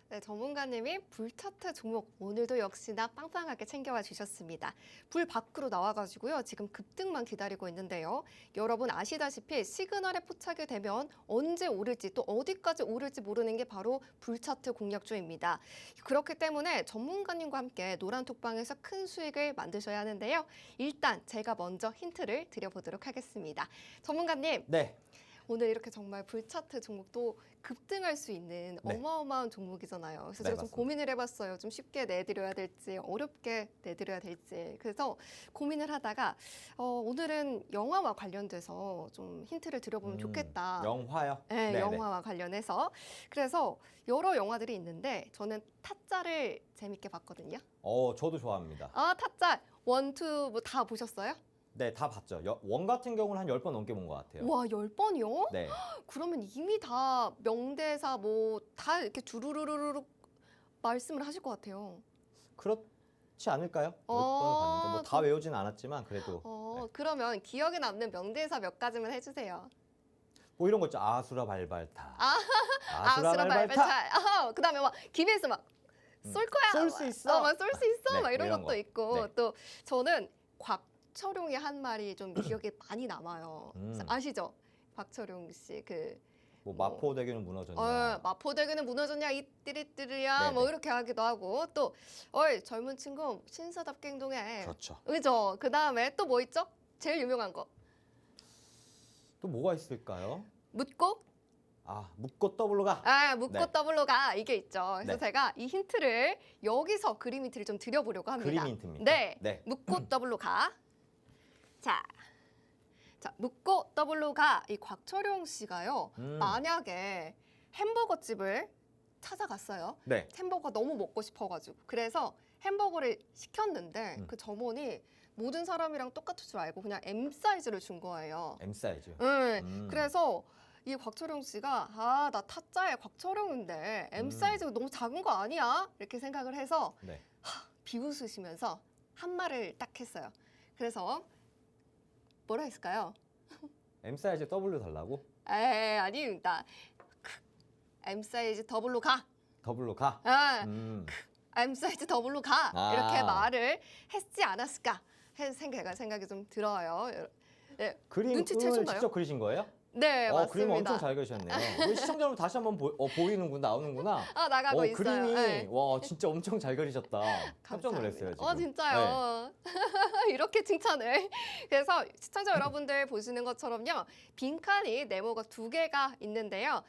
네, 전문가님이 불차트 종목 오늘도 역시나 빵빵하게 챙겨와 주셨습니다. 불 밖으로 나와가지고요. 지금 급등만 기다리고 있는데요. 여러분 아시다시피 시그널에 포착이 되면 언제 오를지 또 어디까지 오를지 모르는 게 바로 불차트 공략주입니다. 그렇기 때문에 전문가님과 함께 노란톡방에서 큰 수익을 만드셔야 하는데요. 일단 제가 먼저 힌트를 드려보도록 하겠습니다. 전문가님.
네.
오늘 이렇게 정말 불차트 종목도 급등할 수 있는
네.
어마어마한 종목이잖아요. 그래서
네,
제가 좀
맞습니다.
고민을 해봤어요. 좀 쉽게 내드려야 될지 어렵게 내드려야 될지. 그래서 고민을 하다가 오늘은 영화와 관련돼서 좀 힌트를 드려보면 좋겠다.
영화요?
네,
네네.
영화와 관련해서. 그래서 여러 영화들이 있는데 저는 타짜를 재밌게 봤거든요.
저도 좋아합니다.
아, 타짜 1, 2 뭐 다 보셨어요?
네, 다 봤죠. 원 같은 경우는 한 10번 넘게 본 것 같아요.
와, 10번이요?
네.
그러면 이미 다 명대사 뭐 다 이렇게 주르르르르 말씀을 하실 것 같아요.
그렇지 않을까요? 10번을
어,
봤는데 뭐 다 외우진 않았지만 그래도 네.
그러면 기억에 남는 명대사 몇 가지만 해주세요.
뭐 이런 거 있죠. 아수라 발발타.
아,
아수라 발발타.
그다음에 막 김혜수 막 쏠 거야.
쏠수 있어.
막 쏠 수 있어.
네,
막 이런
이런
것도
거.
있고
네.
또 저는 곽철용의 한 말이 좀 기억에 많이 남아요. 아시죠? 곽철용 씨
뭐 마포대교는 무너졌냐.
마포대교는 무너졌냐 이띠리띠리야
네네.
뭐 이렇게 하기도 하고 또 어이 젊은 친구 신사답게 행동해.
그렇죠.
그죠? 그다음에 또 뭐 있죠? 제일 유명한 거
또 뭐가 있을까요?
묻고
묻고 더블로 가.
묻고
네.
더블로 가 이게 있죠. 그래서
네.
제가 이 힌트를 여기서 그림 힌트를 좀 드려보려고 합니다.
그림 힌트입니까?
네,
네.
묻고 더블로 가. 자, 묻고 더블로 가. 이 곽철용 씨가요. 만약에 햄버거 집을 찾아갔어요.
네.
햄버거가 너무 먹고 싶어가지고 그래서 햄버거를 시켰는데 그 점원이 모든 사람이랑 똑같을 줄 알고 그냥 M 사이즈를 준 거예요.
M 사이즈.
그래서 이 곽철용 씨가 나 타짜의 곽철용인데 M 사이즈가 너무 작은 거 아니야? 이렇게 생각을 해서
네.
비웃으시면서 한 말을 딱 했어요. 그래서 뭐라 했을까요?
M 사이즈 W 달라고?
아닙니다. M 사이즈 더블로 가.
더블로 가.
M 사이즈 더블로 가.
아.
이렇게 말을 했지 않았을까? 생각이 좀 들어요. 네,
그림을
눈치채셨나요?
직접 그리신 거예요?
네, 맞습니다.
그림 엄청 잘 그리셨네요. 우리 시청자 여러분 다시 한번 보이는구나, 나오는구나.
나가고 있어요.
그림이
네.
와 진짜 엄청 잘 그리셨다. 깜짝 놀랐어요 지금.
진짜요. 이렇게 칭찬을. 그래서 시청자 여러분들 보시는 것처럼요. 빈칸이 네모가 2개가 있는데요.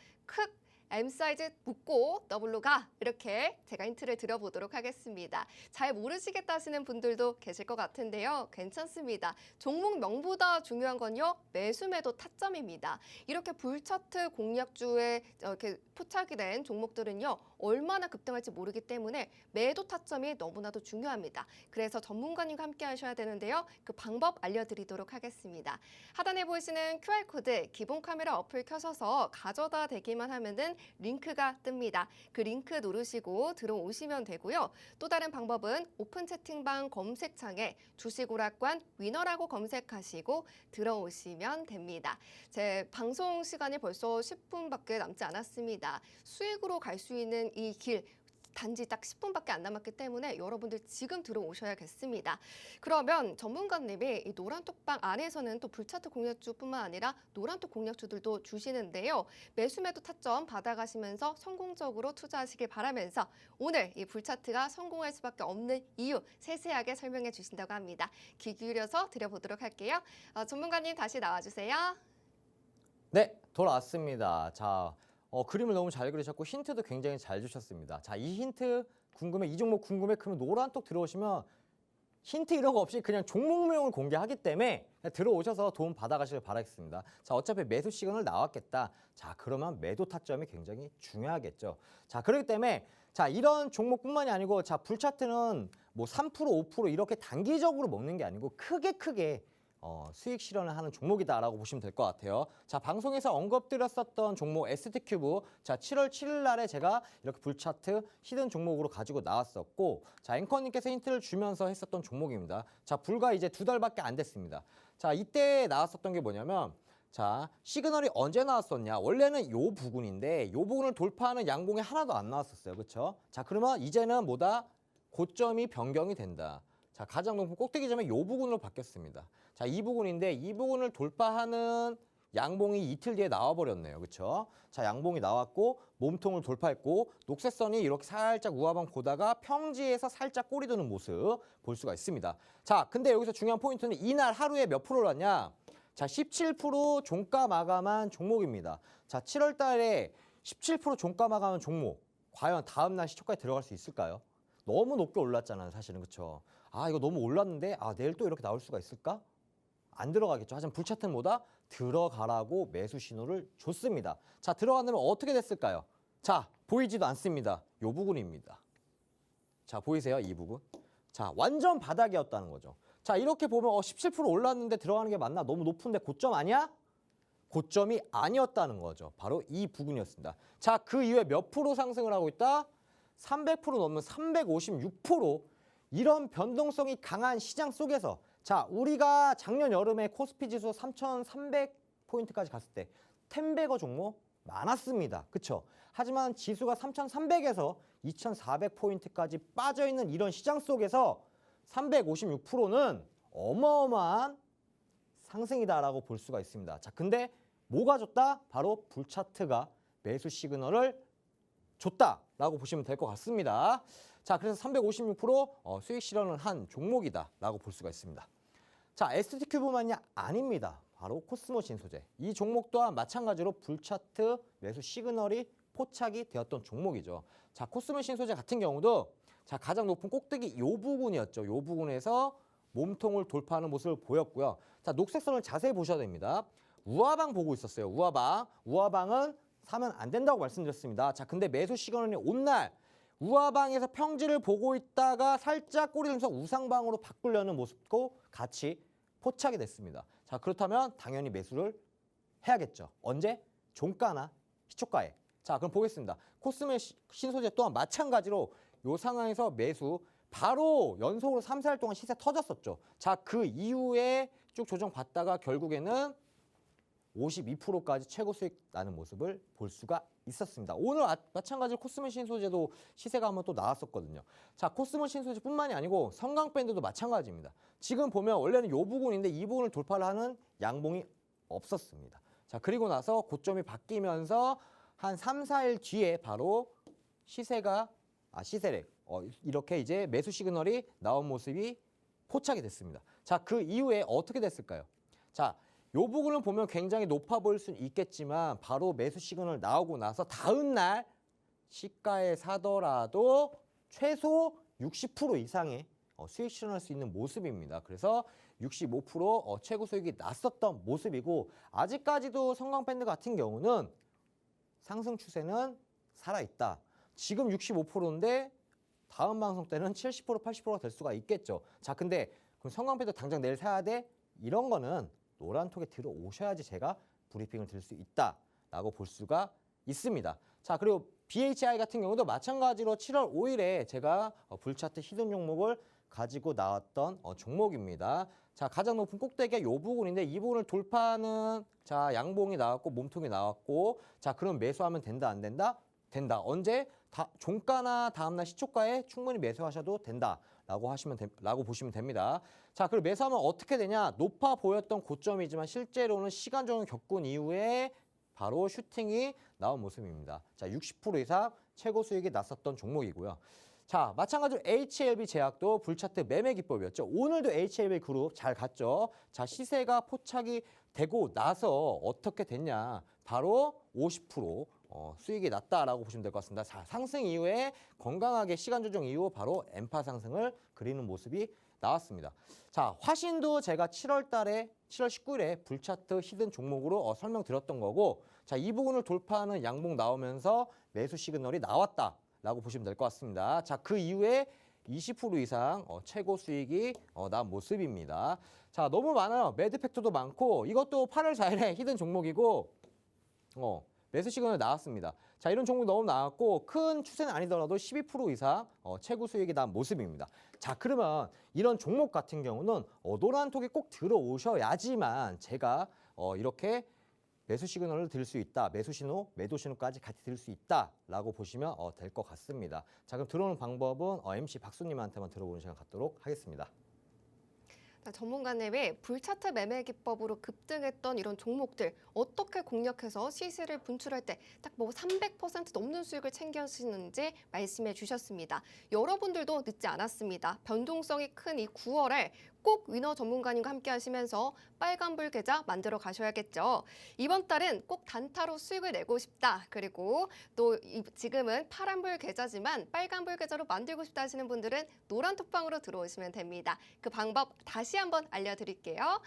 M 사이즈 묻고 더블로 가 이렇게 제가 힌트를 드려보도록 하겠습니다. 잘 모르시겠다 하시는 분들도 계실 것 같은데요. 괜찮습니다. 종목 명보다 중요한 건요. 매수 매도 타점입니다. 이렇게 불차트 공략주에 이렇게 포착이 된 종목들은요. 얼마나 급등할지 모르기 때문에 매도 타점이 너무나도 중요합니다. 그래서 전문가님과 함께 하셔야 되는데요. 그 방법 알려드리도록 하겠습니다. 하단에 보이시는 QR코드 기본 카메라 어플 켜셔서 가져다 대기만 하면은 링크가 뜹니다. 그 링크 누르시고 들어오시면 되고요. 또 다른 방법은 오픈 채팅방 검색창에 주식오락관 위너라고 검색하시고 들어오시면 됩니다. 제 방송 시간이 벌써 10분밖에 남지 않았습니다. 수익으로 갈 수 있는 이 길 단지 딱 10분밖에 안 남았기 때문에 여러분들 지금 들어오셔야겠습니다. 그러면 전문가님이 이 노란톡방 안에서는 또 불차트 공략주뿐만 아니라 노란톡 공략주들도 주시는데요. 매수 매도 타점 받아가시면서 성공적으로 투자하시길 바라면서 오늘 이 불차트가 성공할 수밖에 없는 이유 세세하게 설명해 주신다고 합니다. 귀 기울여서 드려보도록 할게요. 전문가님 다시 나와주세요.
네, 돌아왔습니다. 자, 그림을 너무 잘 그리셨고 힌트도 굉장히 잘 주셨습니다. 자, 이 힌트 궁금해, 이 종목 궁금해, 그러면 노란톡 들어오시면 힌트 이런 거 없이 그냥 종목명을 공개하기 때문에 그냥 들어오셔서 도움 받아가시길 바라겠습니다. 자, 어차피 매수 시그널 나왔겠다. 자, 그러면 매도 타점이 굉장히 중요하겠죠. 자, 그렇기 때문에 자, 이런 종목뿐만이 아니고 자, 불차트는 뭐 3%, 5% 이렇게 단기적으로 먹는 게 아니고 크게 수익 실현을 하는 종목이다라고 보시면 될 것 같아요. 자, 방송에서 언급드렸었던 종목 ST큐브. 자, 7월 7일 날에 제가 이렇게 불차트 히든 종목으로 가지고 나왔었고, 자, 앵커님께서 힌트를 주면서 했었던 종목입니다. 자, 불과 이제 2달밖에 안 됐습니다. 자, 이때 나왔었던 게 뭐냐면, 자, 시그널이 언제 나왔었냐? 원래는 요 부근인데, 요 부근을 돌파하는 양봉이 하나도 안 나왔었어요. 그렇죠? 자, 그러면 이제는 뭐다? 고점이 변경이 된다. 자, 가장 높은 꼭대기점이 요 부분으로 바뀌었습니다. 자, 이 부분인데 이 부분을 돌파하는 양봉이 이틀 뒤에 나와버렸네요. 그렇죠? 자, 양봉이 나왔고 몸통을 돌파했고 녹색선이 이렇게 살짝 우하방 보다가 평지에서 살짝 꼬리 드는 모습 볼 수가 있습니다. 자, 근데 여기서 중요한 포인트는 이날 하루에 몇 프로를 왔냐? 자, 17% 종가 마감한 종목입니다. 자, 7월 달에 17% 종가 마감한 종목. 과연 다음 날 시초가에 들어갈 수 있을까요? 너무 높게 올랐잖아요, 사실은. 그렇죠? 아, 이거 너무 올랐는데 내일 또 이렇게 나올 수가 있을까? 안 들어가겠죠. 하지만 불차트는 뭐다? 들어가라고 매수 신호를 줬습니다. 자, 들어간다면 어떻게 됐을까요? 자, 보이지도 않습니다. 요 부분입니다. 자, 보이세요? 이 부분. 자, 완전 바닥이었다는 거죠. 자, 이렇게 보면 17% 올랐는데 들어가는 게 맞나? 너무 높은데 고점 아니야? 고점이 아니었다는 거죠. 바로 이 부분이었습니다. 자, 그 이후에 몇 프로 상승을 하고 있다? 300% 넘는 356%. 이런 변동성이 강한 시장 속에서 자, 우리가 작년 여름에 코스피 지수 3,300포인트까지 갔을 때 텐베거 종목 많았습니다. 그렇죠? 하지만 지수가 3,300에서 2,400포인트까지 빠져있는 이런 시장 속에서 356%는 어마어마한 상승이다라고 볼 수가 있습니다. 자, 근데 뭐가 줬다? 바로 불차트가 매수 시그널을 줬다라고 보시면 될 것 같습니다. 자, 그래서 356% 수익 실현을 한 종목이다라고 볼 수가 있습니다. 자, ST큐브만이 아닙니다. 바로 코스모 신소재. 이 종목 또한 마찬가지로 불차트 매수 시그널이 포착이 되었던 종목이죠. 자, 코스모 신소재 같은 경우도 자, 가장 높은 꼭대기 이 부분이었죠. 이 부분에서 몸통을 돌파하는 모습을 보였고요. 자, 녹색선을 자세히 보셔야 됩니다. 우하방 보고 있었어요. 우하방. 우하방은 사면 안 된다고 말씀드렸습니다. 자, 근데 매수 시그널이 온 날 우하방에서 평지를 보고 있다가 살짝 꼬리 들면서 우상방으로 바꾸려는 모습도 같이 포착이 됐습니다. 자, 그렇다면 당연히 매수를 해야겠죠. 언제? 종가나 시초가에. 자, 그럼 보겠습니다. 코스메 신소재 또한 마찬가지로 이 상황에서 매수 바로 연속으로 3, 4일 동안 시세 터졌었죠. 자, 그 이후에 쭉 조정 받다가 결국에는 52%까지 최고 수익 나는 모습을 볼 수가 있었습니다. 오늘 마찬가지로 코스모 신소재도 시세가 한번 또 나왔었거든요. 자, 코스모 신소재뿐만이 아니고 성강밴드도 마찬가지입니다. 지금 보면 원래는 이 부분인데 이 부분을 돌파를 하는 양봉이 없었습니다. 자, 그리고 나서 고점이 바뀌면서 한 3, 4일 뒤에 바로 시세가 시세래 이렇게 이제 매수 시그널이 나온 모습이 포착이 됐습니다. 자, 그 이후에 어떻게 됐을까요? 자, 이 부분을 보면 굉장히 높아 보일 수는 있겠지만 바로 매수 시그널 나오고 나서 다음 날 시가에 사더라도 최소 60% 이상의 수익 실현할 수 있는 모습입니다. 그래서 65% 최고 수익이 났었던 모습이고 아직까지도 성광밴드 같은 경우는 상승 추세는 살아있다. 지금 65%인데 다음 방송 때는 70% 80%가 될 수가 있겠죠. 자, 근데 그럼 성광밴드 당장 내일 사야 돼? 이런 거는 노란톡에 들어오셔야지 제가 브리핑을 드릴 수 있다라고 볼 수가 있습니다. 자, 그리고 BHI 같은 경우도 마찬가지로 7월 5일에 제가 불차트 히든 종목을 가지고 나왔던 종목입니다. 자, 가장 높은 꼭대기가 이 부분인데 이 부분을 돌파하는 자, 양봉이 나왔고 몸통이 나왔고 자, 그럼 매수하면 된다 안 된다? 된다. 언제? 종가나 다음날 시초가에 충분히 매수하셔도 된다라고 보시면 됩니다. 자, 그리고 매수하면 어떻게 되냐? 높아 보였던 고점이지만 실제로는 시간 조정을 겪은 이후에 바로 슈팅이 나온 모습입니다. 자, 60% 이상 최고 수익이 났었던 종목이고요. 자, 마찬가지로 HLB 제약도 불차트 매매 기법이었죠. 오늘도 HLB 그룹 잘 갔죠. 자, 시세가 포착이 되고 나서 어떻게 됐냐? 바로 50% 수익이 났다라고 보시면 될 것 같습니다. 자, 상승 이후에 건강하게 시간 조정 이후 바로 엠파 상승을 그리는 모습이 나왔습니다. 자, 화신도 제가 7월 19일에 불차트 히든 종목으로 설명드렸던 거고 자, 이 부분을 돌파하는 양봉 나오면서 매수 시그널이 나왔다라고 보시면 될 것 같습니다. 자, 그 이후에 20% 이상 최고 수익이 난 모습입니다. 자, 너무 많아요. 매드팩터도 많고 이것도 8월 4일에 히든 종목이고 매수 시그널 나왔습니다. 자, 이런 종목 너무 나왔고 큰 추세는 아니더라도 12% 이상 최고 수익이 난 모습입니다. 자, 그러면 이런 종목 같은 경우는 노란톡에 꼭 들어오셔야지만 제가 이렇게 매수 시그널을 드릴 수 있다. 매수 신호, 매도 신호까지 같이 드릴 수 있다라고 보시면 될 것 같습니다. 자, 그럼 들어오는 방법은 MC 박수님한테만 들어보는 시간 갖도록 하겠습니다.
전문가님의 불차트 매매 기법으로 급등했던 이런 종목들 어떻게 공략해서 시세를 분출할 때 딱 뭐 300% 넘는 수익을 챙겨시는지 말씀해 주셨습니다. 여러분들도 늦지 않았습니다. 변동성이 큰 이 9월에 꼭 위너 전문가님과 함께 하시면서 빨간불 계좌 만들어 가셔야겠죠. 이번 달은 꼭 단타로 수익을 내고 싶다. 그리고 또 지금은 파란불 계좌지만 빨간불 계좌로 만들고 싶다 하시는 분들은 노란 톡방으로 들어오시면 됩니다. 그 방법 다시 한번 알려드릴게요.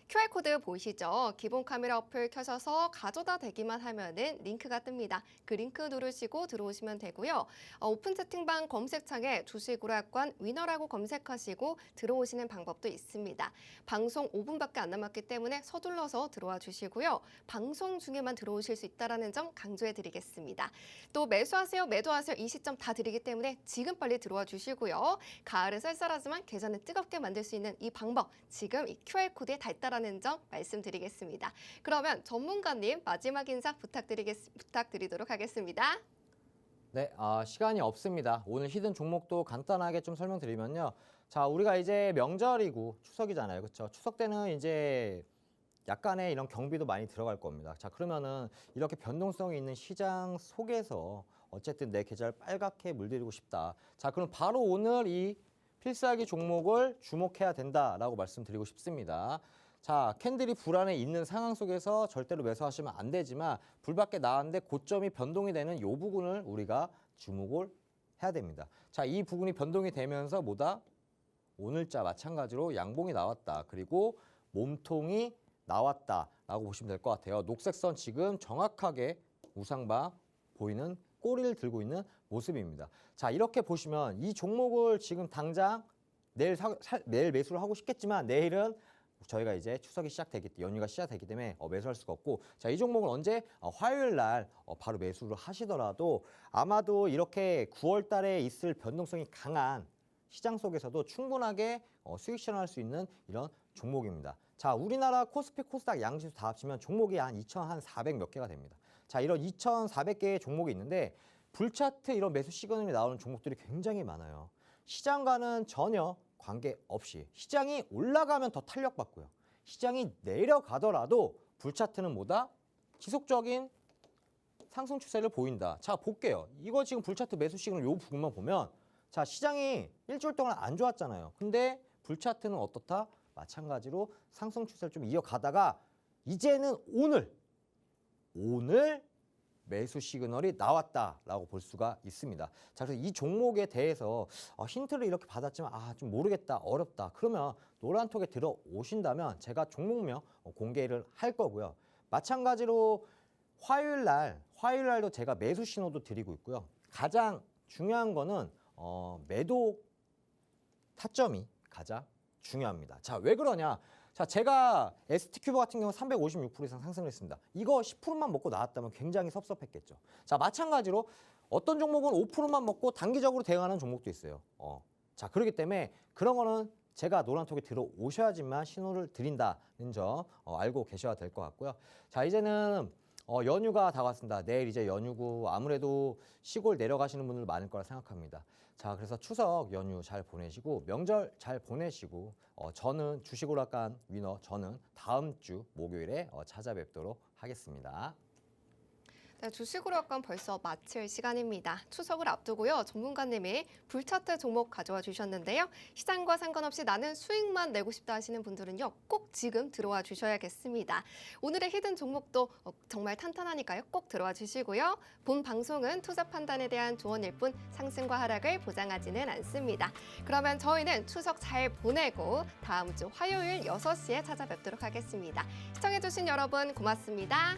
QR코드 보이시죠? 기본 카메라 어플 켜셔서 가져다 대기만 하면은 링크가 뜹니다. 그 링크 누르시고 들어오시면 되고요. 오픈 채팅방 검색창에 주식우락관 위너라고 검색하시고 들어오시는 방법도 있습니다. 방송 5분밖에 안 남았기 때문에 서둘러서 들어와 주시고요. 방송 중에만 들어오실 수 있다는 점 강조해 드리겠습니다. 또 매수하세요, 매도하세요 이 시점 다 드리기 때문에 지금 빨리 들어와 주시고요. 가을은 쌀쌀하지만 계좌는 뜨겁게 만들 수 있는 이 방법 지금 이 QR코드에 다 있다는 점 말씀드리겠습니다. 그러면 전문가님 마지막 인사 부탁드리도록 하겠습니다.
네, 시간이 없습니다. 오늘 히든 종목도 간단하게 좀 설명드리면요. 자, 우리가 이제 명절이고 추석이잖아요. 그렇죠? 추석 때는 이제 약간의 이런 경비도 많이 들어갈 겁니다. 자, 그러면은 이렇게 변동성이 있는 시장 속에서 어쨌든 내 계좌를 빨갛게 물들이고 싶다. 자, 그럼 바로 오늘 이 필살기 종목을 주목해야 된다라고 말씀드리고 싶습니다. 자, 캔들이 불안에 있는 상황 속에서 절대로 매수하시면 안 되지만 불밖에 나왔는데 고점이 변동이 되는 이 부분을 우리가 주목을 해야 됩니다. 자, 이 부분이 변동이 되면서 뭐다? 오늘자 마찬가지로 양봉이 나왔다. 그리고 몸통이 나왔다라고 보시면 될 것 같아요. 녹색 선 지금 정확하게 우상방 보이는 꼬리를 들고 있는 모습입니다. 자, 이렇게 보시면 이 종목을 지금 당장 내일 매수를 하고 싶겠지만 내일은 저희가 이제 추석이 연휴가 시작되기 때문에 매수할 수가 없고, 자, 이 종목은 언제? 화요일 날 바로 매수를 하시더라도 아마도 이렇게 9월 달에 있을 변동성이 강한 시장 속에서도 충분하게 수익 실현할 수 있는 이런 종목입니다. 자, 우리나라 코스피, 코스닥 양지수 다 합치면 종목이 한 2,400 몇 개가 됩니다. 자, 이런 2,400개의 종목이 있는데 불차트 이런 매수 시그널이 나오는 종목들이 굉장히 많아요. 시장과는 전혀 관계없이 시장이 올라가면 더 탄력받고요. 시장이 내려가더라도 불차트는 뭐다? 지속적인 상승 추세를 보인다. 자, 볼게요. 이거 지금 불차트 매수 시그널 요 부분만 보면 자, 시장이 일주일 동안 안 좋았잖아요. 근데 불차트는 어떻다? 마찬가지로 상승 추세를 좀 이어가다가 이제는 오늘 매수 시그널이 나왔다라고 볼 수가 있습니다. 자, 그래서 이 종목에 대해서 힌트를 이렇게 받았지만 좀 모르겠다, 어렵다. 그러면 노란톡에 들어오신다면 제가 종목명 공개를 할 거고요. 마찬가지로 화요일 날도 제가 매수 신호도 드리고 있고요. 가장 중요한 거는 매도 타점이 가장 중요합니다. 자, 왜 그러냐? 자, 제가 ST큐브 같은 경우 356% 이상 상승을 했습니다. 이거 10%만 먹고 나왔다면 굉장히 섭섭했겠죠. 자, 마찬가지로 어떤 종목은 5%만 먹고 단기적으로 대응하는 종목도 있어요. 자, 그렇기 때문에 그런 거는 제가 노란톡에 들어오셔야지만 신호를 드린다는 점 알고 계셔야 될 것 같고요. 자, 이제는 연휴가 다가왔습니다. 내일 이제 연휴고 아무래도 시골 내려가시는 분들 많을 거라 생각합니다. 자, 그래서 추석 연휴 잘 보내시고 명절 잘 보내시고 저는 주식오락관 위너 저는 다음 주 목요일에 찾아뵙도록 하겠습니다.
네, 주식으로약관 벌써 마칠 시간입니다. 추석을 앞두고요. 전문가님이 불차트 종목 가져와 주셨는데요. 시장과 상관없이 나는 수익만 내고 싶다 하시는 분들은요. 꼭 지금 들어와 주셔야겠습니다. 오늘의 히든 종목도 정말 탄탄하니까요. 꼭 들어와 주시고요. 본 방송은 투자 판단에 대한 조언일 뿐 상승과 하락을 보장하지는 않습니다. 그러면 저희는 추석 잘 보내고 다음 주 화요일 6시에 찾아뵙도록 하겠습니다. 시청해주신 여러분 고맙습니다.